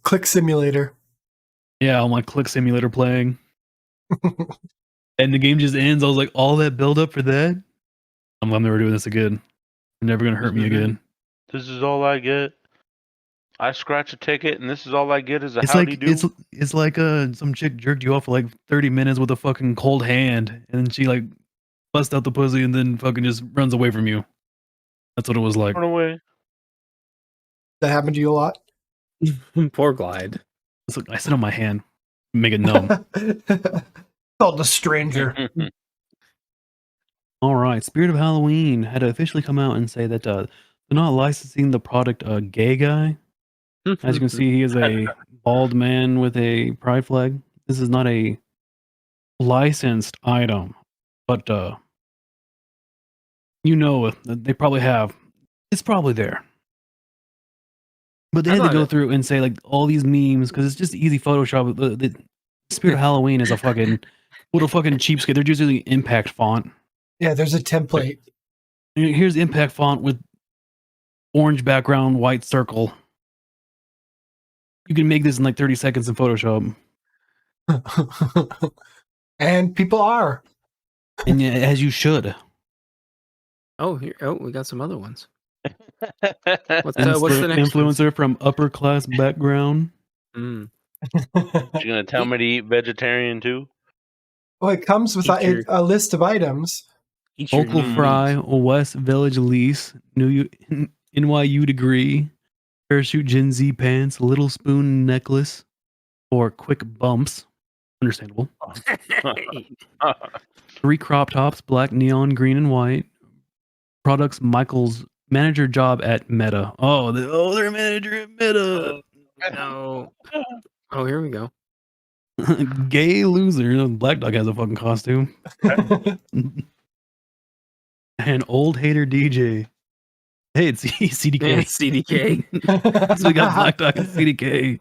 [SPEAKER 3] Click simulator.
[SPEAKER 1] Yeah, on my click simulator playing. And the game just ends. I was like, all that build up for that? I'm never doing this again. You're never gonna hurt me again.
[SPEAKER 2] This is all I get. I scratch a ticket, and this is all I get is a
[SPEAKER 1] It's
[SPEAKER 2] howdy
[SPEAKER 1] like
[SPEAKER 2] do.
[SPEAKER 1] it's like some chick jerked you off for like 30 minutes with a fucking cold hand, and then she like busts out the pussy and then fucking just runs away from you. That's what it was like.
[SPEAKER 2] Run away.
[SPEAKER 3] That happened to you a lot?
[SPEAKER 4] Poor Glide.
[SPEAKER 1] It's like, I sit on my hand, make it numb.
[SPEAKER 3] Called the stranger.
[SPEAKER 1] All right, Spirit of Halloween had to officially come out and say that they're not licensing the product Gay Guy. As you can see, he is a bald man with a pride flag. This is not a licensed item, but you know they probably have. It's probably there. But they had to go through and say like all these memes because it's just easy Photoshop. The Spirit of Halloween is a fucking what a fucking cheapskate. They're just using impact font.
[SPEAKER 3] Yeah, there's a template.
[SPEAKER 1] Here's impact font with orange background, white circle. You can make this in like 30 seconds in Photoshop.
[SPEAKER 3] And people are.
[SPEAKER 1] And yeah, as you should.
[SPEAKER 4] Oh, here. Oh, we got some other ones. What's
[SPEAKER 1] What's
[SPEAKER 4] the next
[SPEAKER 1] influencer from upper class background?
[SPEAKER 4] one?
[SPEAKER 2] You gonna tell me to eat vegetarian too?
[SPEAKER 3] Oh, it comes with a list of items.
[SPEAKER 1] Local fry, West Village lease, NYU degree, parachute Gen Z pants, little spoon necklace, or quick bumps. Understandable. 3 crop tops, black, neon, green, and white. Products Michael's manager job at Meta. They're a manager at Meta.
[SPEAKER 4] No. Oh, here we go.
[SPEAKER 1] Gay loser. Black Dog has a fucking costume. And old hater DJ. Hey, it's CDK.
[SPEAKER 4] CDK.
[SPEAKER 1] So we got Black Dog and CDK.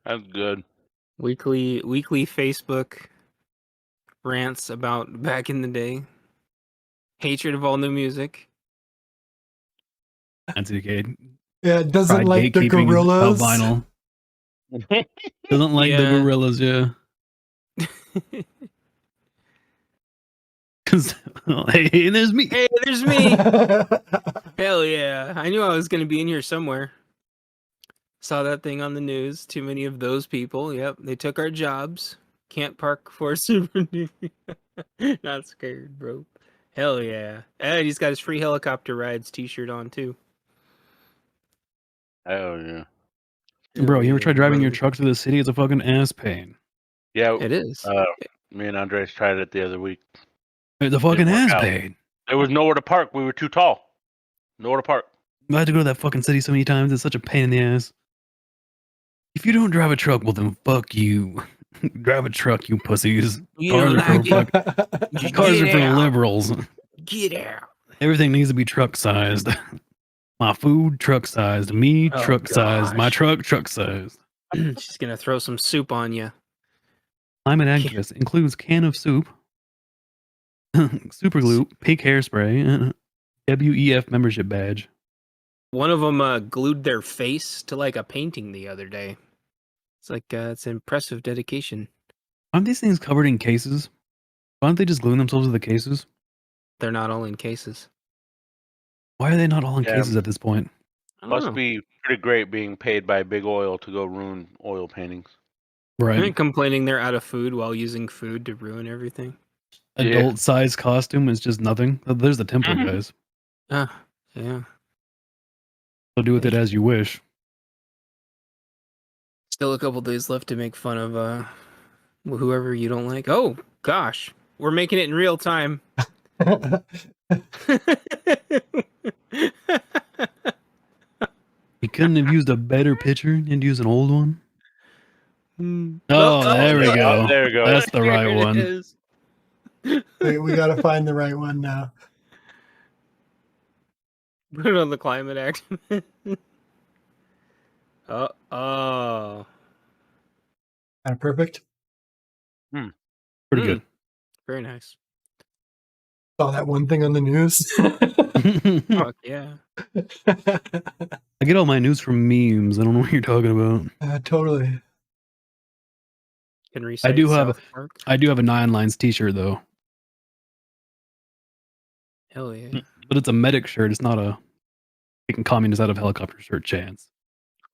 [SPEAKER 2] That's good.
[SPEAKER 4] Weekly Facebook rants about back in the day. Hatred of all new music.
[SPEAKER 1] And CDK.
[SPEAKER 3] Yeah, it doesn't like the
[SPEAKER 1] gatekeeping
[SPEAKER 3] gorillas.
[SPEAKER 1] Vinyl. Doesn't like the gorillas, yeah. Cause hey, there's me.
[SPEAKER 4] Hey, there's me. Hell yeah. I knew I was gonna be in here somewhere. Saw that thing on the news. Too many of those people. Yep, they took our jobs. Can't park for Super Not scared, bro. Hell yeah. And he's got his free helicopter rides t-shirt on too.
[SPEAKER 2] Oh yeah.
[SPEAKER 1] Bro, you ever tried driving your truck through the city? It's a fucking ass pain.
[SPEAKER 2] Yeah,
[SPEAKER 4] it is.
[SPEAKER 2] Me and Andres tried it the other week.
[SPEAKER 1] It's a fucking ass pain.
[SPEAKER 2] There was nowhere to park. We were too tall. Nowhere to park.
[SPEAKER 1] I had to go to that fucking city so many times. It's such a pain in the ass. If you don't drive a truck, well then fuck you. Drive a truck, you pussies. Cars are for liberals.
[SPEAKER 4] Get out.
[SPEAKER 1] Everything needs to be truck sized. My food, truck sized. Me, truck sized. My truck sized.
[SPEAKER 4] She's gonna throw some soup on you.
[SPEAKER 1] Climate activist includes can of soup, super glue, pink hairspray, WEF membership badge.
[SPEAKER 4] One of them glued their face to like a painting the other day. It's like it's impressive dedication.
[SPEAKER 1] Aren't these things covered in cases? Why don't they just glue themselves to the cases?
[SPEAKER 4] They're not all in cases.
[SPEAKER 1] Why are they not all in cases at this point?
[SPEAKER 2] Must be pretty great being paid by Big Oil to go ruin oil paintings.
[SPEAKER 1] Right.
[SPEAKER 4] I'm complaining they're out of food while using food to ruin everything.
[SPEAKER 1] Adult size costume is just nothing. There's the template, guys.
[SPEAKER 4] Yeah.
[SPEAKER 1] So do with it as you wish.
[SPEAKER 4] Still a couple days left to make fun of whoever you don't like. Oh gosh, we're making it in real time.
[SPEAKER 1] couldn't have used a better picture and used an old one.
[SPEAKER 4] Oh,
[SPEAKER 1] Oh, there we go.
[SPEAKER 2] There we go.
[SPEAKER 1] That's the right
[SPEAKER 4] There it
[SPEAKER 1] one.
[SPEAKER 4] is.
[SPEAKER 3] Wait, we gotta find the right one now.
[SPEAKER 4] Put it on the climate action. Oh.
[SPEAKER 3] Kind of perfect.
[SPEAKER 1] Pretty good.
[SPEAKER 4] Very nice.
[SPEAKER 3] Saw that one thing on the news.
[SPEAKER 4] Fuck yeah.
[SPEAKER 1] I get all my news from memes. I don't know what you're talking about.
[SPEAKER 3] Totally.
[SPEAKER 4] Can
[SPEAKER 1] I do have
[SPEAKER 4] South Park.
[SPEAKER 1] I do have a 9 Lines t-shirt though,
[SPEAKER 4] Hell yeah.
[SPEAKER 1] but it's a medic shirt. It's not a taking communists out of helicopter shirt chance.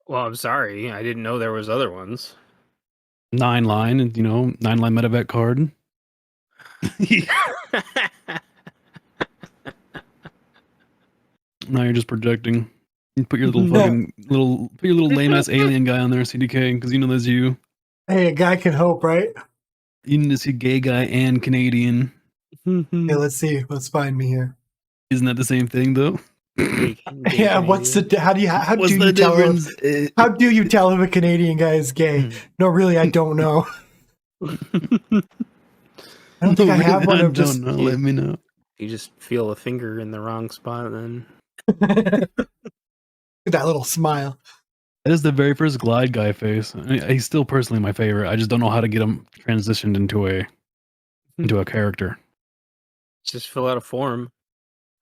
[SPEAKER 4] Well, I'm sorry. I didn't know there was other ones.
[SPEAKER 1] 9 line, and 9 line medevac card. Now you're just projecting. You put your little fucking put your little lame ass alien guy on there, CDK, because that's you.
[SPEAKER 3] Hey, a guy can hope, right?
[SPEAKER 1] You need to see gay guy and Canadian.
[SPEAKER 3] Yeah, let's see. Let's find me here.
[SPEAKER 1] Isn't that the same thing though?
[SPEAKER 3] Yeah, what's the how do you tell him?
[SPEAKER 1] difference?
[SPEAKER 3] How do you tell if a Canadian guy is gay? No, really, I don't know. I don't think I have one of just.
[SPEAKER 1] Know. Let me know.
[SPEAKER 4] You just feel a finger in the wrong spot, then.
[SPEAKER 3] That little smile.
[SPEAKER 1] That is the very first Glide guy face. I mean, he's still personally my favorite. I just don't know how to get him transitioned into a character.
[SPEAKER 4] Just fill out a form.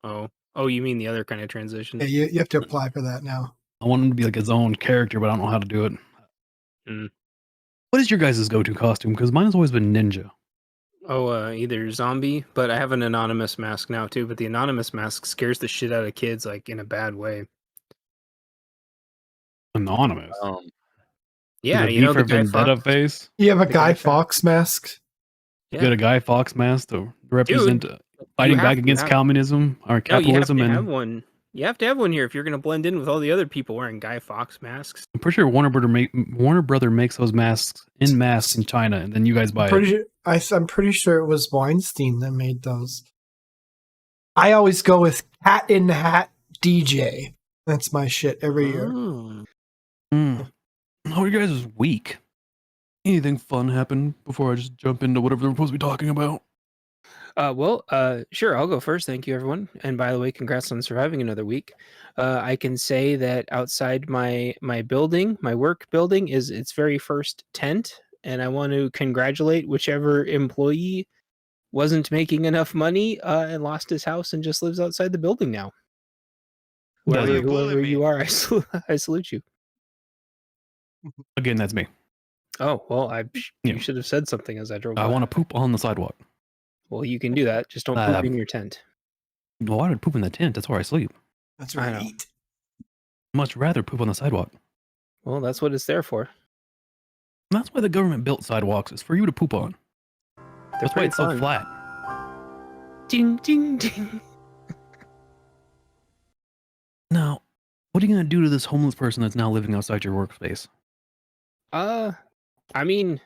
[SPEAKER 4] Oh, you mean the other kind of transition?
[SPEAKER 3] Yeah, you have to apply for that now.
[SPEAKER 1] I want him to be like his own character, but I don't know how to do it.
[SPEAKER 4] Mm.
[SPEAKER 1] What is your guys' go-to costume? Because mine has always been ninja.
[SPEAKER 4] Oh, either zombie, but I have an anonymous mask now too. But the anonymous mask scares the shit out of kids, like in a bad way.
[SPEAKER 1] Anonymous.
[SPEAKER 4] Yeah,
[SPEAKER 1] the
[SPEAKER 4] you know the Guy
[SPEAKER 1] vendetta
[SPEAKER 4] Fawkes.
[SPEAKER 1] face.
[SPEAKER 3] You have a
[SPEAKER 4] The
[SPEAKER 3] Guy
[SPEAKER 4] Guy
[SPEAKER 3] Fawkes mask.
[SPEAKER 1] You got a Guy Fawkes mask to represent fighting back against communism or capitalism.
[SPEAKER 4] No, you have to have one. You have to have one here if you're going to blend in with all the other people wearing Guy Fawkes masks.
[SPEAKER 1] I'm pretty sure Warner Brother makes those masks in China, and then you guys buy it.
[SPEAKER 3] I'm pretty sure it was Weinstein that made those. I always go with Cat in the Hat DJ. That's my shit every year.
[SPEAKER 1] Oh, you guys is weak. Anything fun happen before I just jump into whatever we're supposed to be talking about?
[SPEAKER 4] Sure, I'll go first. Thank you, everyone. And by the way, congrats on surviving another week. I can say that outside my building, my work building, is its very first tent, and I want to congratulate whichever employee wasn't making enough money and lost his house and just lives outside the building now. Whoever you are, I salute you.
[SPEAKER 1] Again, that's me.
[SPEAKER 4] Oh, well, you should have said something as I drove by.
[SPEAKER 1] I want to poop on the sidewalk.
[SPEAKER 4] Well, you can do that. Just don't poop in your tent.
[SPEAKER 1] Well, I would poop in the tent. That's where I sleep.
[SPEAKER 3] That's where I eat.
[SPEAKER 1] Much rather poop on the sidewalk.
[SPEAKER 4] Well, that's what it's there for.
[SPEAKER 1] That's why the government built sidewalks. It's for you to poop on. That's why it's so flat.
[SPEAKER 4] Ding, ding, ding.
[SPEAKER 1] Now, what are you going to do to this homeless person that's now living outside your workspace?
[SPEAKER 4] I mean,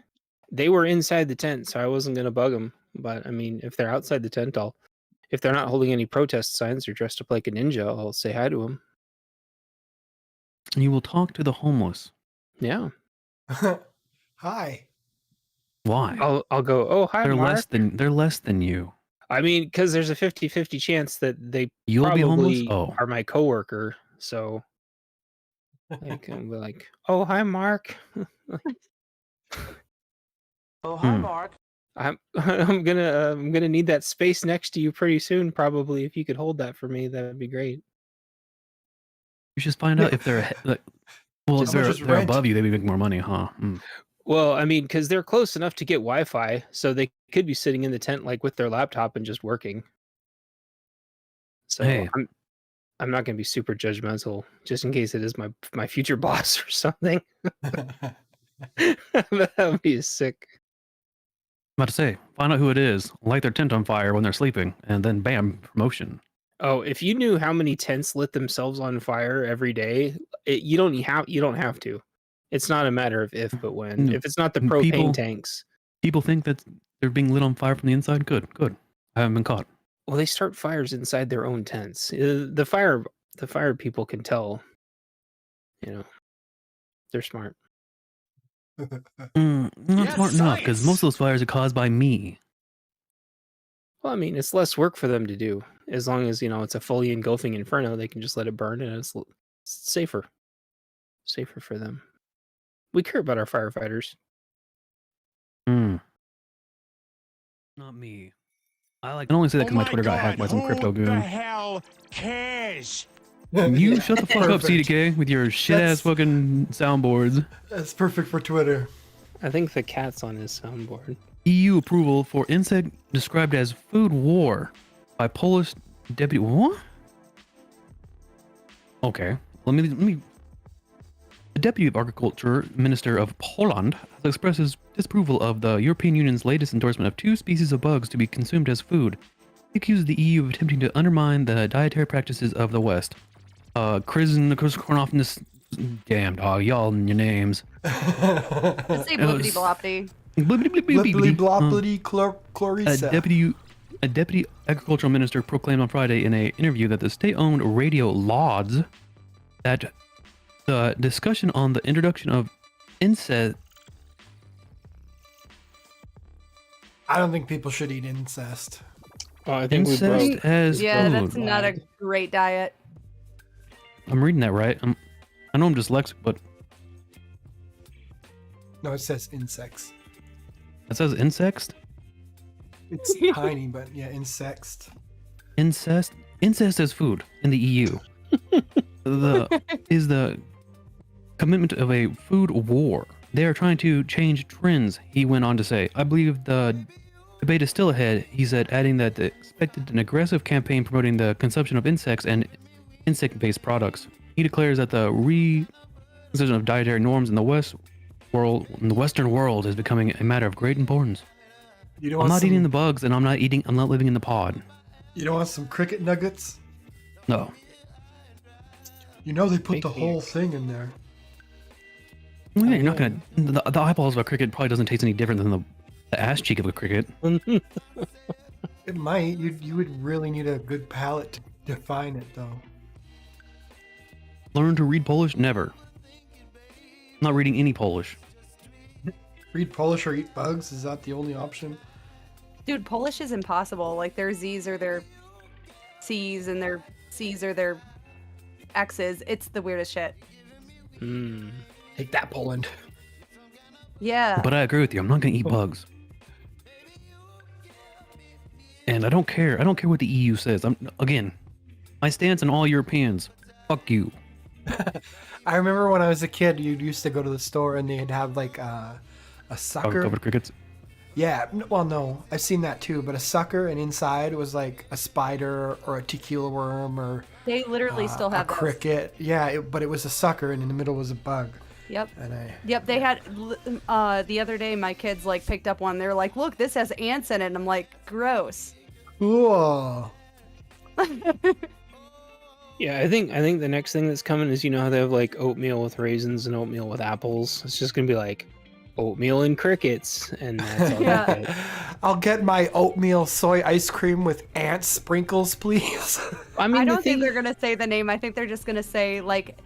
[SPEAKER 4] they were inside the tent, so I wasn't going to bug them. But, I mean, if they're outside the tent, if they're not holding any protest signs or dressed up like a ninja, I'll say hi to them.
[SPEAKER 1] You will talk to the homeless.
[SPEAKER 4] Yeah.
[SPEAKER 3] Hi.
[SPEAKER 1] Why?
[SPEAKER 4] I'll go, oh, hi, Mark.
[SPEAKER 1] They're less than you.
[SPEAKER 4] I mean, because there's a 50-50 chance that
[SPEAKER 1] You'll
[SPEAKER 4] probably
[SPEAKER 1] be homeless? Oh.
[SPEAKER 4] are my coworker. So, like, I'll be like, oh, hi, Mark.
[SPEAKER 5] Oh, hi, Mark.
[SPEAKER 4] I'm gonna need that space next to you pretty soon. Probably, if you could hold that for me, that would be great.
[SPEAKER 1] You should find out if they're if they're above you, they'd be making more money, huh?
[SPEAKER 4] Well, I mean, because they're close enough to get Wi-Fi, so they could be sitting in the tent like with their laptop and just working. So
[SPEAKER 1] hey.
[SPEAKER 4] I'm not going to be super judgmental, just in case it is my future boss or something. That would be sick.
[SPEAKER 1] I'm about to say, find out who it is, light their tent on fire when they're sleeping, and then bam, promotion.
[SPEAKER 4] Oh, if you knew how many tents lit themselves on fire every day, you don't have to. It's not a matter of if, but when. If it's not the propane tanks.
[SPEAKER 1] People think that they're being lit on fire from the inside. Good. I haven't been caught.
[SPEAKER 4] Well, they start fires inside their own tents. The fire people can tell You know, they're smart.
[SPEAKER 1] Not smart enough, because most of those fires are caused by me.
[SPEAKER 4] Well, I mean, it's less work for them to do. As long as, it's a fully engulfing inferno, they can just let it burn and it's safer. Safer for them. We care about our firefighters.
[SPEAKER 1] Not me. I can only say that because my Twitter got hacked by some crypto goon.
[SPEAKER 6] Who the hell cares?
[SPEAKER 1] You shut the fuck up,
[SPEAKER 3] Perfect.
[SPEAKER 1] CDK, with your shit-ass fucking soundboards.
[SPEAKER 3] That's perfect for Twitter.
[SPEAKER 4] I think the cat's on his soundboard.
[SPEAKER 1] EU approval for insect described as food war by Polish deputy. What? Okay, let me. The deputy of agriculture minister of Poland has expressed his disapproval of the European Union's latest endorsement of 2 species of bugs to be consumed as food. He accuses the EU of attempting to undermine the dietary practices of the West. Chris and Chris Kornoff, damn dog, y'all and your names.
[SPEAKER 7] Just say blippity bloppity.
[SPEAKER 3] Blippity bloppity Clarissa.
[SPEAKER 1] A deputy agricultural minister proclaimed on Friday in an interview that the state-owned radio Lauds that the discussion on the introduction of incest.
[SPEAKER 3] I don't think people should eat incest.
[SPEAKER 4] Oh, I think we
[SPEAKER 1] Incest
[SPEAKER 4] broke.
[SPEAKER 1] as
[SPEAKER 7] Yeah,
[SPEAKER 1] food.
[SPEAKER 7] that's not a great diet.
[SPEAKER 1] I'm reading that right. I know I'm dyslexic, but
[SPEAKER 3] No, it says insects.
[SPEAKER 1] it says insects.
[SPEAKER 3] It's tiny, but yeah, insects.
[SPEAKER 1] Incest as food in the EU. Is the commitment of a food war. They are trying to change trends, he went on to say. I believe the debate is still ahead, he said, adding that they expected an aggressive campaign promoting the consumption of insects and insect-based products. He declares that the reconsideration of dietary norms in the Western world is becoming a matter of great importance.
[SPEAKER 3] You don't
[SPEAKER 1] I'm
[SPEAKER 3] want
[SPEAKER 1] not
[SPEAKER 3] some,
[SPEAKER 1] eating the bugs, and I'm not living in the pod.
[SPEAKER 3] You don't want some cricket nuggets?
[SPEAKER 1] No.
[SPEAKER 3] You know they put
[SPEAKER 4] Make
[SPEAKER 3] the
[SPEAKER 4] me
[SPEAKER 3] whole
[SPEAKER 4] ex-
[SPEAKER 3] thing in there.
[SPEAKER 1] Well, yeah, you're not gonna. The eyeballs of a cricket probably doesn't taste any different than the ass cheek of a cricket.
[SPEAKER 3] It might. You would really need a good palate to define it, though.
[SPEAKER 1] Learn to read Polish? Never. Not reading any Polish.
[SPEAKER 3] Read Polish or eat bugs? Is that the only option?
[SPEAKER 7] Dude, Polish is impossible. Like, their Z's are their C's and their C's are their X's. It's the weirdest shit.
[SPEAKER 3] Take that, Poland.
[SPEAKER 7] Yeah.
[SPEAKER 1] But I agree with you. I'm not gonna eat bugs. And I don't care. I don't care what the EU says. Again, my stance on all Europeans. Fuck you.
[SPEAKER 3] I remember when I was a kid, you used to go to the store and they'd have like a sucker.
[SPEAKER 1] Covered crickets.
[SPEAKER 3] Yeah, well, no, I've seen that too, but a sucker, and inside was like a spider or a tequila worm or
[SPEAKER 7] They literally still have
[SPEAKER 3] a
[SPEAKER 7] those.
[SPEAKER 3] cricket. Yeah, but it was a sucker, and in the middle was a bug.
[SPEAKER 7] Yep.
[SPEAKER 3] And
[SPEAKER 7] Yep, they had the other day my kids like picked up one. They're like, "Look, this has ants in it." And I'm like, "Gross."
[SPEAKER 3] Cool.
[SPEAKER 4] Yeah, I think the next thing that's coming is, how they have like oatmeal with raisins and oatmeal with apples. It's just gonna be like oatmeal and crickets, and that's all.
[SPEAKER 7] Yeah.
[SPEAKER 4] They get.
[SPEAKER 3] I'll get my oatmeal soy ice cream with ant sprinkles, please.
[SPEAKER 4] I mean,
[SPEAKER 7] I
[SPEAKER 4] the
[SPEAKER 7] don't think
[SPEAKER 4] thing,
[SPEAKER 7] they're gonna say the name. I think they're just gonna say like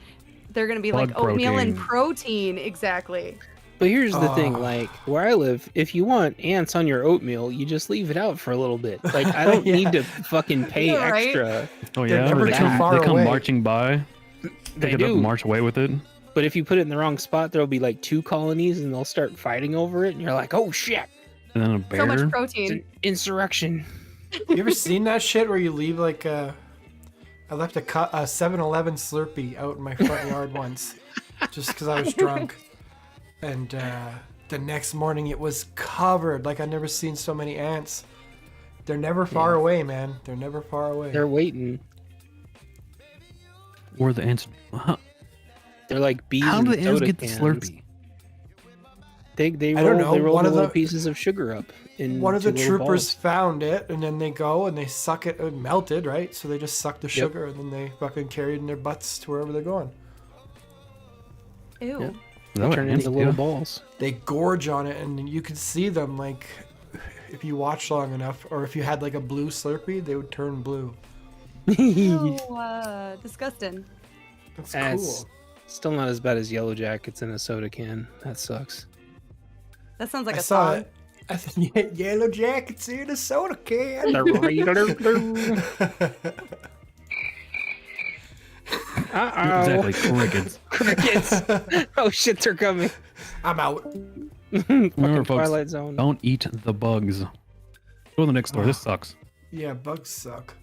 [SPEAKER 7] they're gonna be
[SPEAKER 1] Bug
[SPEAKER 7] like oatmeal and
[SPEAKER 1] protein.
[SPEAKER 7] protein. Exactly.
[SPEAKER 4] but here's the thing,
[SPEAKER 3] Oh.
[SPEAKER 4] like where I live, if you want ants on your oatmeal, you just leave it out for a little bit. Like I don't
[SPEAKER 3] Yeah.
[SPEAKER 4] need to fucking pay
[SPEAKER 7] Yeah, right?
[SPEAKER 4] extra.
[SPEAKER 1] Oh
[SPEAKER 3] They're
[SPEAKER 1] yeah,
[SPEAKER 3] never
[SPEAKER 1] they
[SPEAKER 3] too
[SPEAKER 1] come,
[SPEAKER 3] far
[SPEAKER 1] they come
[SPEAKER 3] away.
[SPEAKER 1] marching by.
[SPEAKER 4] They
[SPEAKER 1] Pick it up
[SPEAKER 4] do.
[SPEAKER 1] and march away with it.
[SPEAKER 4] But if you put it in the wrong spot, there'll be like 2 colonies, and they'll start fighting over it, and you're like, oh shit,
[SPEAKER 1] And then a bear.
[SPEAKER 7] So much
[SPEAKER 4] it's
[SPEAKER 7] protein.
[SPEAKER 4] an insurrection.
[SPEAKER 3] You ever seen that shit where you leave like I left a 7-Eleven Slurpee out in my front yard once, just because I was drunk, and the next morning it was covered. Like I'd never seen so many ants. They're never far away, man. They're never far away.
[SPEAKER 4] They're waiting.
[SPEAKER 1] Or the ants.
[SPEAKER 4] They're like bees.
[SPEAKER 1] How
[SPEAKER 4] in
[SPEAKER 1] do the ants
[SPEAKER 4] soda
[SPEAKER 1] get the
[SPEAKER 4] cans.
[SPEAKER 1] Slurpee?
[SPEAKER 4] They
[SPEAKER 3] I
[SPEAKER 4] roll,
[SPEAKER 3] don't know.
[SPEAKER 4] They roll
[SPEAKER 3] One
[SPEAKER 4] the
[SPEAKER 3] of
[SPEAKER 4] little
[SPEAKER 3] the-
[SPEAKER 4] pieces of sugar up. In
[SPEAKER 3] One of the
[SPEAKER 4] two little
[SPEAKER 3] troopers
[SPEAKER 4] balls.
[SPEAKER 3] found it, and then they go and they suck it. It melted, right? So they just suck the sugar, and then they fucking carry it in their butts to wherever they're going.
[SPEAKER 7] Ew.
[SPEAKER 4] Yeah.
[SPEAKER 1] Is that what
[SPEAKER 4] Turn
[SPEAKER 1] ants
[SPEAKER 4] into little
[SPEAKER 1] do?
[SPEAKER 4] balls.
[SPEAKER 3] They gorge on it, and you could see them like if you watch long enough, or if you had like a blue Slurpee, they would turn blue.
[SPEAKER 7] Ew, disgusting.
[SPEAKER 3] That's
[SPEAKER 4] That's-
[SPEAKER 3] cool.
[SPEAKER 4] Still not as bad as Yellow Jackets in a soda can. That sucks.
[SPEAKER 7] That sounds like
[SPEAKER 3] I
[SPEAKER 7] a
[SPEAKER 3] saw
[SPEAKER 7] song.
[SPEAKER 3] it. I said, Yellow Jackets in a soda can.
[SPEAKER 1] Exactly, crickets.
[SPEAKER 4] Crickets. Oh shit, they're coming.
[SPEAKER 3] I'm out.
[SPEAKER 4] Fucking
[SPEAKER 1] Remember, folks,
[SPEAKER 4] Twilight Zone.
[SPEAKER 1] don't eat the bugs. Go to the next door. This sucks.
[SPEAKER 3] Yeah, bugs suck.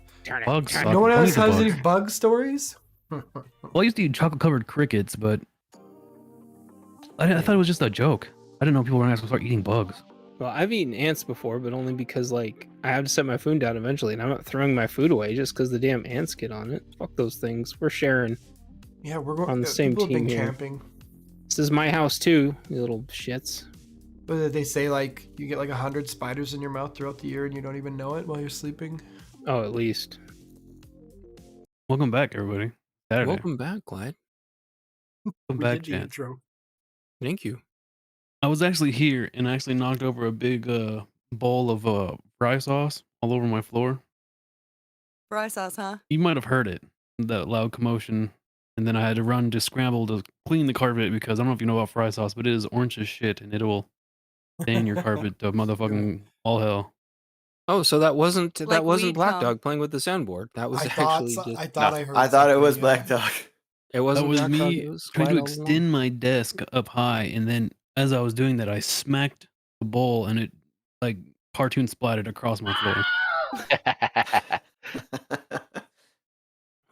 [SPEAKER 1] Bugs suck.
[SPEAKER 3] No one
[SPEAKER 1] Don't
[SPEAKER 3] else
[SPEAKER 1] eat the
[SPEAKER 3] has
[SPEAKER 1] bugs.
[SPEAKER 3] any bug stories?
[SPEAKER 1] Well, I used to eat chocolate-covered crickets, but I thought it was just a joke. I didn't know people were going to start eating bugs.
[SPEAKER 4] Well, I've eaten ants before, but only because like I have to set my food down eventually, and I'm not throwing my food away just because the damn ants get on it. Fuck those things. We're sharing.
[SPEAKER 3] Yeah, we're going
[SPEAKER 4] On the same
[SPEAKER 3] people have been
[SPEAKER 4] team here.
[SPEAKER 3] camping.
[SPEAKER 4] This is my house too, you little shits.
[SPEAKER 3] But did they say like you get like 100 spiders in your mouth throughout the year and you don't even know it while you're sleeping?
[SPEAKER 4] Oh, at least.
[SPEAKER 1] Welcome back, everybody. Saturday.
[SPEAKER 4] Welcome back, Glad.
[SPEAKER 1] Welcome
[SPEAKER 3] We
[SPEAKER 1] back,
[SPEAKER 3] did the
[SPEAKER 1] Chance.
[SPEAKER 3] intro.
[SPEAKER 4] Thank you.
[SPEAKER 1] I was actually here and I actually knocked over a big bowl of fry sauce all over my floor.
[SPEAKER 7] Fry sauce, huh?
[SPEAKER 1] You might have heard it, that loud commotion. And then I had to run to scramble to clean the carpet because I don't know if you know about fry sauce, but it is orange as shit and it will stain your carpet to motherfucking all hell.
[SPEAKER 4] Oh, so that wasn't
[SPEAKER 7] Like weed
[SPEAKER 4] Black
[SPEAKER 7] cum.
[SPEAKER 4] Dog playing with the soundboard. That was
[SPEAKER 3] I thought
[SPEAKER 4] actually
[SPEAKER 3] so-
[SPEAKER 4] just,
[SPEAKER 3] I thought
[SPEAKER 2] No,
[SPEAKER 3] I heard.
[SPEAKER 8] I thought it was
[SPEAKER 3] something,
[SPEAKER 8] Black
[SPEAKER 3] yeah.
[SPEAKER 8] Dog.
[SPEAKER 4] it wasn't
[SPEAKER 1] That was
[SPEAKER 4] Black Dog,
[SPEAKER 1] me
[SPEAKER 4] it was
[SPEAKER 1] trying to
[SPEAKER 4] Glide all along.
[SPEAKER 1] extend my desk up high, and then as I was doing that, I smacked the bowl, and it like cartoon splattered across my floor.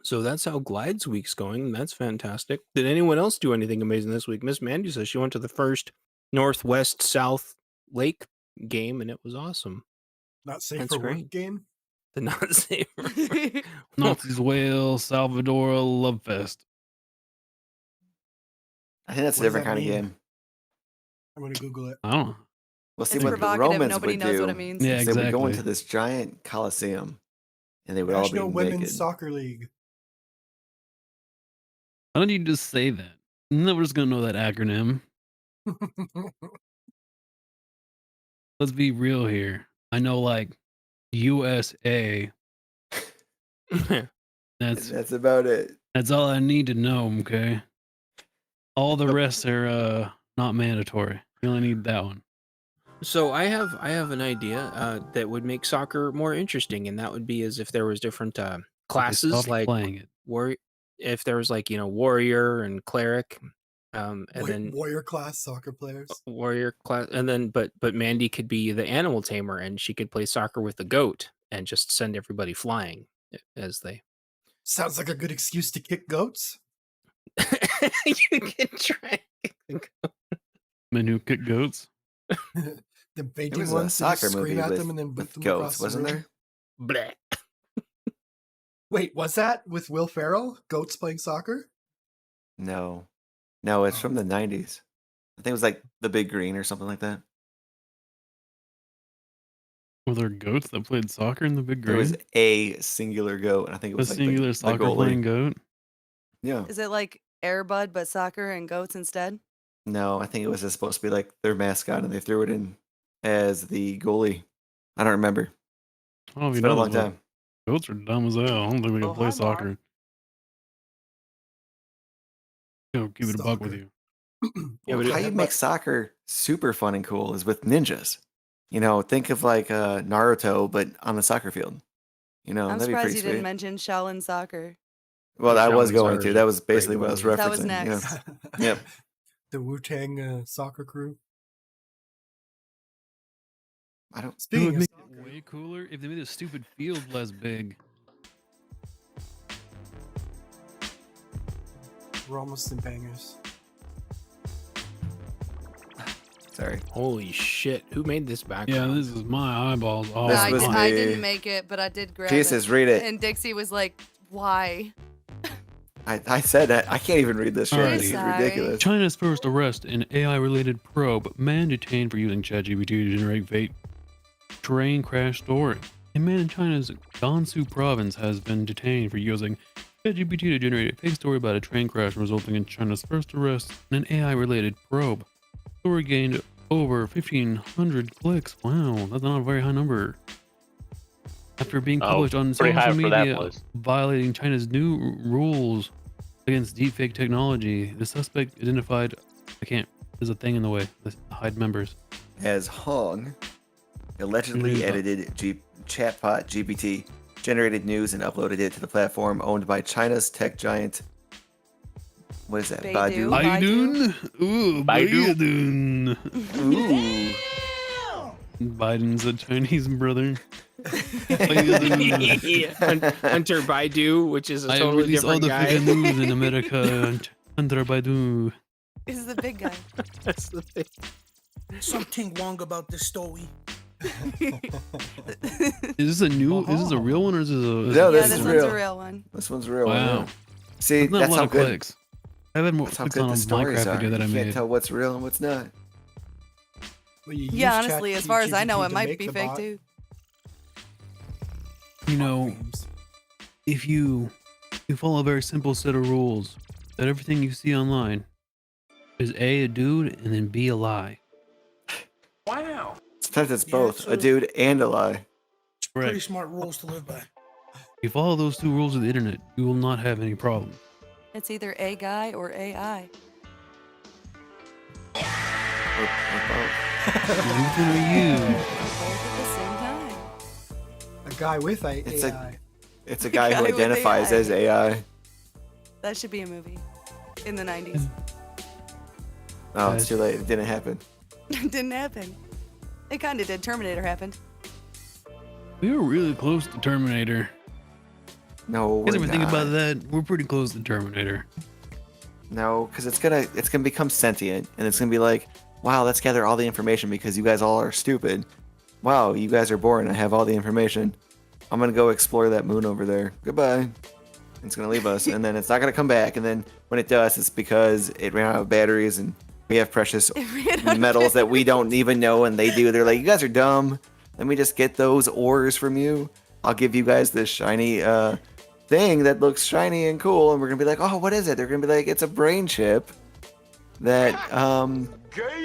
[SPEAKER 4] So that's how Glide's week's going. That's fantastic. Did anyone else do anything amazing this week? Miss Mandy says she went to the first Northwest South Lake game, and it was awesome.
[SPEAKER 3] Not safe
[SPEAKER 4] That's
[SPEAKER 3] for work
[SPEAKER 4] great.
[SPEAKER 3] game.
[SPEAKER 4] The not safe.
[SPEAKER 1] Nazis, Wales, Salvador, Love Fest.
[SPEAKER 8] I think that's a
[SPEAKER 3] What does
[SPEAKER 8] different
[SPEAKER 3] that
[SPEAKER 8] kind of
[SPEAKER 3] mean?
[SPEAKER 8] game.
[SPEAKER 3] I'm gonna Google it.
[SPEAKER 1] I don't know.
[SPEAKER 8] We'll see
[SPEAKER 7] It's
[SPEAKER 8] what the
[SPEAKER 7] provocative.
[SPEAKER 8] Romans
[SPEAKER 7] Nobody
[SPEAKER 8] would
[SPEAKER 7] knows
[SPEAKER 8] do.
[SPEAKER 7] what it means.
[SPEAKER 1] Yeah,
[SPEAKER 8] is They would go
[SPEAKER 1] exactly.
[SPEAKER 8] into this giant coliseum, and they would all be
[SPEAKER 3] National Women's
[SPEAKER 8] naked.
[SPEAKER 3] Soccer League.
[SPEAKER 1] Why don't you just say that? Nobody's gonna know that acronym. Let's be real here. I know like USA. That's
[SPEAKER 8] That's about it.
[SPEAKER 1] that's all I need to know, okay? All the rest are not mandatory. You only need that one.
[SPEAKER 4] So I have an idea that would make soccer more interesting, and that would be as if there was different
[SPEAKER 1] They
[SPEAKER 4] classes,
[SPEAKER 1] stopped
[SPEAKER 4] like
[SPEAKER 1] playing it.
[SPEAKER 4] if there was like warrior and cleric, and then
[SPEAKER 3] warrior class soccer players.
[SPEAKER 4] warrior class, and then but Mandy could be the animal tamer, and she could play soccer with the goat and just send everybody flying as they.
[SPEAKER 3] Sounds like a good excuse to kick goats.
[SPEAKER 4] You can try.
[SPEAKER 1] Men who kick goats.
[SPEAKER 3] The
[SPEAKER 8] There
[SPEAKER 3] fainting
[SPEAKER 8] was a
[SPEAKER 3] ones that just
[SPEAKER 8] soccer
[SPEAKER 3] scream
[SPEAKER 8] movie
[SPEAKER 3] at
[SPEAKER 8] with,
[SPEAKER 3] them and then whip
[SPEAKER 8] with
[SPEAKER 3] them
[SPEAKER 8] goats,
[SPEAKER 3] across the
[SPEAKER 8] wasn't
[SPEAKER 3] room.
[SPEAKER 8] there?
[SPEAKER 4] Bleh.
[SPEAKER 3] Wait, was that with Will Ferrell? Goats playing soccer?
[SPEAKER 8] No. No, it's from the 90s. I think it was like The Big Green or something like that.
[SPEAKER 1] Were there goats that played soccer in the big
[SPEAKER 8] There
[SPEAKER 1] green?
[SPEAKER 8] was a singular goat, and I think it
[SPEAKER 1] A
[SPEAKER 8] was like
[SPEAKER 1] singular
[SPEAKER 8] the
[SPEAKER 1] soccer
[SPEAKER 8] goalie.
[SPEAKER 1] playing goat?
[SPEAKER 8] Yeah.
[SPEAKER 7] Is it like Air Bud but soccer and goats instead?
[SPEAKER 8] No, I think it was just supposed to be like their mascot, and they threw it in as the goalie. I don't remember.
[SPEAKER 1] I don't know if
[SPEAKER 8] It's
[SPEAKER 1] you
[SPEAKER 8] been a
[SPEAKER 1] know
[SPEAKER 8] long
[SPEAKER 1] this, but
[SPEAKER 8] time.
[SPEAKER 1] goats are dumb as hell. I don't think they can
[SPEAKER 5] Oh,
[SPEAKER 1] play
[SPEAKER 5] hi, Mark.
[SPEAKER 1] soccer. Yo, keep it a buck with
[SPEAKER 3] Soccer.
[SPEAKER 1] you.
[SPEAKER 4] Yeah,
[SPEAKER 8] Well,
[SPEAKER 4] but
[SPEAKER 8] how
[SPEAKER 4] it-
[SPEAKER 8] you make soccer super fun and cool is with ninjas. Think of like Naruto, but on the soccer field.
[SPEAKER 7] I'm
[SPEAKER 8] That'd be
[SPEAKER 7] surprised
[SPEAKER 8] pretty
[SPEAKER 7] you
[SPEAKER 8] sweet.
[SPEAKER 7] didn't mention Shaolin soccer.
[SPEAKER 8] Well, I was
[SPEAKER 4] Shaolin
[SPEAKER 8] going
[SPEAKER 4] soccer
[SPEAKER 8] to.
[SPEAKER 4] is
[SPEAKER 8] That
[SPEAKER 4] a
[SPEAKER 8] was
[SPEAKER 4] great
[SPEAKER 8] basically what I was
[SPEAKER 4] movie.
[SPEAKER 8] referencing.
[SPEAKER 7] That was
[SPEAKER 8] yeah.
[SPEAKER 7] next.
[SPEAKER 8] Yep.
[SPEAKER 3] The Wu-Tang soccer crew.
[SPEAKER 8] I don't.
[SPEAKER 1] It would
[SPEAKER 3] Speaking of
[SPEAKER 1] make
[SPEAKER 3] soccer,
[SPEAKER 1] it way cooler if they made the stupid field less big.
[SPEAKER 3] we're almost in bangers.
[SPEAKER 8] Sorry.
[SPEAKER 4] Holy shit! Who made this
[SPEAKER 1] Yeah,
[SPEAKER 4] background?
[SPEAKER 1] this is my eyeballs. Oh,
[SPEAKER 8] This
[SPEAKER 7] I,
[SPEAKER 8] was
[SPEAKER 7] I
[SPEAKER 8] the-
[SPEAKER 7] didn't make it, but I did grab
[SPEAKER 8] Jesus,
[SPEAKER 7] it.
[SPEAKER 8] read it.
[SPEAKER 7] And Dixie was like, "Why?"
[SPEAKER 8] I said that. I can't even read this shit.
[SPEAKER 1] Alrighty.
[SPEAKER 8] This is
[SPEAKER 7] Sorry.
[SPEAKER 8] ridiculous.
[SPEAKER 1] China's first arrest an AI-related probe. Man detained for using ChatGPT to generate fake train crash story. A man in China's Gansu province has been detained for using ChatGPT to generate a fake story about a train crash, resulting in China's first arrest in an AI-related probe. The story gained over 1,500 clicks. Wow, that's not a very high number. After being
[SPEAKER 2] Oh,
[SPEAKER 1] published on
[SPEAKER 2] pretty
[SPEAKER 1] social
[SPEAKER 2] high for that
[SPEAKER 1] media,
[SPEAKER 2] place.
[SPEAKER 1] violating China's new rules against deepfake technology. The suspect identified. There's a thing in the way. Let's hide members.
[SPEAKER 8] As Hong allegedly
[SPEAKER 1] Mhm.
[SPEAKER 8] edited chatbot GPT, generated news, and uploaded it to the platform owned by China's tech giant. What is that?
[SPEAKER 7] Baidu.
[SPEAKER 8] Baidu?
[SPEAKER 1] Biden. Ooh,
[SPEAKER 2] Baidu.
[SPEAKER 1] Biden.
[SPEAKER 8] Ooh.
[SPEAKER 1] Biden's a Chinese brother.
[SPEAKER 4] Hunter Baidu, which is a
[SPEAKER 1] I
[SPEAKER 4] totally
[SPEAKER 1] release all
[SPEAKER 4] different
[SPEAKER 1] the
[SPEAKER 4] guy.
[SPEAKER 1] fake news in America. Hunter Baidu.
[SPEAKER 7] Is the big guy.
[SPEAKER 4] That's the thing.
[SPEAKER 9] Something wrong about this story.
[SPEAKER 1] Is this a new? Is this a real one or is this a?
[SPEAKER 8] No,
[SPEAKER 7] Yeah,
[SPEAKER 8] this
[SPEAKER 7] this
[SPEAKER 8] is
[SPEAKER 7] one's
[SPEAKER 8] real.
[SPEAKER 7] a real one.
[SPEAKER 8] This one's real.
[SPEAKER 1] Wow.
[SPEAKER 8] Yeah. See,
[SPEAKER 1] Not a
[SPEAKER 8] that's
[SPEAKER 1] lot
[SPEAKER 8] how
[SPEAKER 1] of
[SPEAKER 8] good.
[SPEAKER 1] clicks. I've had more
[SPEAKER 8] That's how
[SPEAKER 1] clicks
[SPEAKER 8] good
[SPEAKER 1] on a
[SPEAKER 8] the stories
[SPEAKER 1] Minecraft
[SPEAKER 8] are.
[SPEAKER 1] video that I
[SPEAKER 8] You can't
[SPEAKER 1] made.
[SPEAKER 8] tell what's real and what's not.
[SPEAKER 3] Well, you
[SPEAKER 7] Yeah,
[SPEAKER 3] use
[SPEAKER 7] honestly, as far as I know,
[SPEAKER 3] ChatGPT
[SPEAKER 7] it
[SPEAKER 3] to
[SPEAKER 7] might
[SPEAKER 3] make
[SPEAKER 7] be
[SPEAKER 3] the
[SPEAKER 7] fake
[SPEAKER 3] bot.
[SPEAKER 7] too.
[SPEAKER 1] You know,
[SPEAKER 3] Memes.
[SPEAKER 1] if you follow a very simple set of rules, that everything you see online is A, a dude, and then B, a lie.
[SPEAKER 9] Wow.
[SPEAKER 8] Sometimes it's
[SPEAKER 9] Yeah,
[SPEAKER 8] both
[SPEAKER 9] so-
[SPEAKER 8] a dude and a lie.
[SPEAKER 9] Pretty
[SPEAKER 1] Correct.
[SPEAKER 9] smart rules to live by.
[SPEAKER 1] If you follow those two rules of the internet, you will not have any problem.
[SPEAKER 7] It's either a guy or AI.
[SPEAKER 8] Or both.
[SPEAKER 1] Ethan or you?
[SPEAKER 7] Both at the same time.
[SPEAKER 3] A guy with
[SPEAKER 8] It's
[SPEAKER 3] AI.
[SPEAKER 8] It's a guy
[SPEAKER 7] Guy
[SPEAKER 8] who
[SPEAKER 7] with
[SPEAKER 8] identifies
[SPEAKER 7] AI.
[SPEAKER 8] as AI.
[SPEAKER 7] That should be a movie in the 90s.
[SPEAKER 8] Oh, it's too late. It didn't happen.
[SPEAKER 7] Didn't happen. It kind of did. Terminator happened.
[SPEAKER 1] We were really close to Terminator.
[SPEAKER 8] No,
[SPEAKER 1] You guys
[SPEAKER 8] we're
[SPEAKER 1] ever think
[SPEAKER 8] not.
[SPEAKER 1] about that? We're pretty close to Terminator.
[SPEAKER 8] No, because it's gonna become sentient, and it's gonna be like, wow, let's gather all the information because you guys all are stupid. Wow, you guys are boring. I have all the information. I'm gonna go explore that moon over there. Goodbye. It's gonna leave us, and then it's not gonna come back. And then when it does, it's because it ran out of batteries, and we have precious metals that we don't even know, and they do. They're like, you guys are dumb. Let me just get those ores from you. I'll give you guys this shiny thing that looks shiny and cool, and we're gonna be like, oh, what is it? They're gonna be like, it's a brain chip that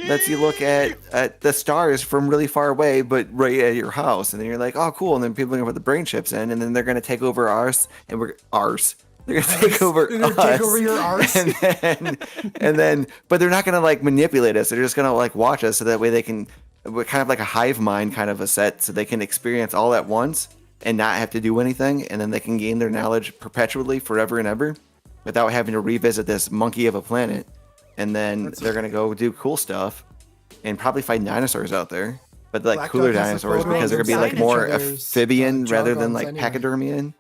[SPEAKER 8] lets you look at the stars from really far away, but right at your house. And then you're like, oh, cool. And then people are gonna put the brain chips in, and then they're gonna take over ours, and we're ours. They're gonna take over
[SPEAKER 3] They're gonna
[SPEAKER 8] us,
[SPEAKER 3] take over your arse?
[SPEAKER 8] and then, but they're not gonna like manipulate us. They're just gonna like watch us, so that way they can. We're kind of like a hive mind kind of a set, so they can experience all at once and not have to do anything, and then they can gain their knowledge perpetually, forever and ever, without having to revisit this monkey of a planet. And then they're gonna go do cool stuff, and probably find dinosaurs out there, but like
[SPEAKER 3] Black
[SPEAKER 8] cooler
[SPEAKER 3] Duck has a
[SPEAKER 8] dinosaurs
[SPEAKER 3] photo
[SPEAKER 8] because they're
[SPEAKER 3] of
[SPEAKER 8] gonna be like
[SPEAKER 3] each
[SPEAKER 8] more
[SPEAKER 3] other's,
[SPEAKER 8] amphibian rather than
[SPEAKER 3] jargons
[SPEAKER 8] like
[SPEAKER 3] anyway.
[SPEAKER 8] pachydermian.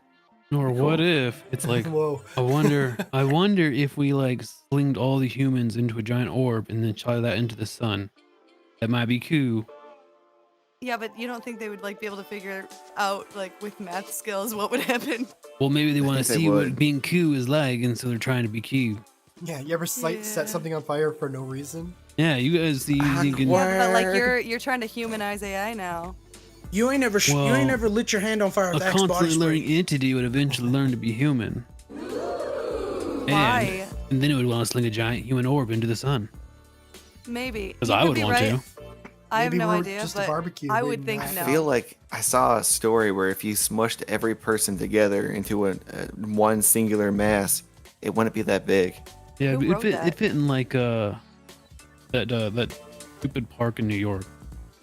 [SPEAKER 1] Or what if it's like,
[SPEAKER 3] Whoa.
[SPEAKER 1] I wonder if we like slinged all the humans into a giant orb and then shot that into the sun. That might be cool.
[SPEAKER 7] Yeah, but you don't think they would like be able to figure out like with math skills what would happen?
[SPEAKER 1] Well, maybe they want to
[SPEAKER 8] think they
[SPEAKER 1] see what
[SPEAKER 8] would.
[SPEAKER 1] being cool is like, and so they're trying to be cool.
[SPEAKER 3] Yeah, you ever set
[SPEAKER 7] Yeah.
[SPEAKER 3] something on fire for no reason?
[SPEAKER 1] Yeah, you guys see, thinking,
[SPEAKER 7] Yeah, but like you're trying to humanize AI now.
[SPEAKER 9] You ain't never
[SPEAKER 1] Well,
[SPEAKER 9] you ain't never lit your hand on fire
[SPEAKER 1] a
[SPEAKER 9] with Axe body
[SPEAKER 1] constantly learning
[SPEAKER 9] spray.
[SPEAKER 1] entity would eventually learn to be human.
[SPEAKER 7] Why?
[SPEAKER 1] And then it would want to sling a giant human orb into the sun.
[SPEAKER 7] Maybe.
[SPEAKER 1] Because
[SPEAKER 7] You
[SPEAKER 1] I
[SPEAKER 7] could
[SPEAKER 1] would
[SPEAKER 7] be
[SPEAKER 1] want
[SPEAKER 7] right.
[SPEAKER 1] to.
[SPEAKER 7] I have
[SPEAKER 3] Maybe
[SPEAKER 7] no
[SPEAKER 3] we're
[SPEAKER 7] idea,
[SPEAKER 3] just a
[SPEAKER 7] but
[SPEAKER 3] barbecue
[SPEAKER 7] I
[SPEAKER 3] made
[SPEAKER 7] would
[SPEAKER 3] in
[SPEAKER 7] think
[SPEAKER 3] Mac.
[SPEAKER 7] no.
[SPEAKER 8] I feel like I saw a story where if you smushed every person together into a one singular mass, it wouldn't be that big.
[SPEAKER 1] Yeah,
[SPEAKER 7] Who
[SPEAKER 1] but
[SPEAKER 7] wrote
[SPEAKER 1] it
[SPEAKER 7] that?
[SPEAKER 1] fit in like that stupid park in New York.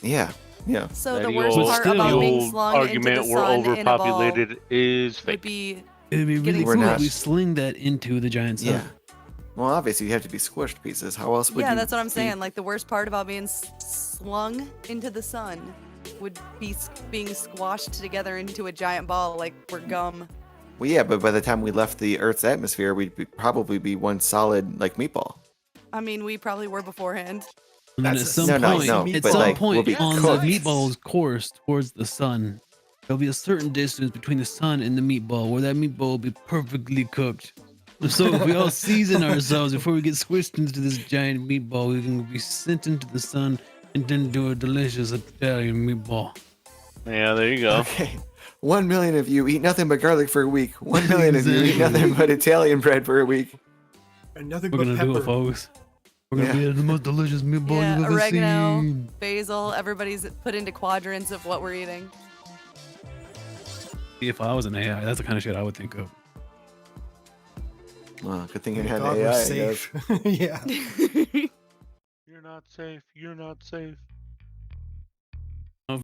[SPEAKER 8] Yeah, yeah.
[SPEAKER 7] So
[SPEAKER 2] That
[SPEAKER 7] the
[SPEAKER 2] the
[SPEAKER 7] worst
[SPEAKER 1] old-
[SPEAKER 7] part
[SPEAKER 1] the
[SPEAKER 7] about being
[SPEAKER 2] old
[SPEAKER 7] slung into
[SPEAKER 2] argument
[SPEAKER 7] the
[SPEAKER 2] we're
[SPEAKER 7] sun in a ball
[SPEAKER 2] overpopulated is
[SPEAKER 7] would
[SPEAKER 2] fake.
[SPEAKER 7] be
[SPEAKER 1] It'd be really
[SPEAKER 7] Getting
[SPEAKER 1] cool if
[SPEAKER 8] smushed.
[SPEAKER 1] we sling that into the giant sun.
[SPEAKER 8] Yeah. Well, obviously you have to be squished pieces. How else would you?
[SPEAKER 7] yeah, that's what I'm
[SPEAKER 8] be-
[SPEAKER 7] saying. Like the worst part about being slung into the sun would be being squashed together into a giant ball like we're gum.
[SPEAKER 8] Well, yeah, but by the time we left the Earth's atmosphere, probably be one solid like meatball.
[SPEAKER 7] I mean, we probably were beforehand.
[SPEAKER 1] And then at
[SPEAKER 3] That's a
[SPEAKER 1] some
[SPEAKER 8] No,
[SPEAKER 1] point,
[SPEAKER 8] no,
[SPEAKER 1] at
[SPEAKER 8] but,
[SPEAKER 1] some
[SPEAKER 8] like, we'll
[SPEAKER 1] point
[SPEAKER 8] be
[SPEAKER 1] on
[SPEAKER 8] cooked.
[SPEAKER 1] the meatball's course towards the sun, there'll be a certain distance between the sun and the meatball where that meatball will be perfectly cooked. So if we all season ourselves before we get squished into this giant meatball, we can be sent into the sun and then do a delicious Italian meatball.
[SPEAKER 2] Yeah, there you go.
[SPEAKER 8] Okay. 1 million of you eat nothing but garlic for a week. 1 million of you eat
[SPEAKER 1] Exactly.
[SPEAKER 8] nothing but Italian bread for a week.
[SPEAKER 3] And nothing
[SPEAKER 1] We're
[SPEAKER 3] but
[SPEAKER 1] gonna
[SPEAKER 3] pepper.
[SPEAKER 1] do it, folks. We're gonna
[SPEAKER 8] Yeah.
[SPEAKER 1] be the most delicious meatball
[SPEAKER 7] Yeah,
[SPEAKER 1] you've ever
[SPEAKER 7] oregano,
[SPEAKER 1] seen.
[SPEAKER 7] basil, everybody's put into quadrants of what we're eating.
[SPEAKER 1] If I was an AI, that's the kind of shit I would think of.
[SPEAKER 8] Well, good thing you're
[SPEAKER 3] Thank
[SPEAKER 8] not
[SPEAKER 3] God we're
[SPEAKER 8] AI. I guess.
[SPEAKER 3] safe. Yeah.
[SPEAKER 2] You're not safe. You're not safe.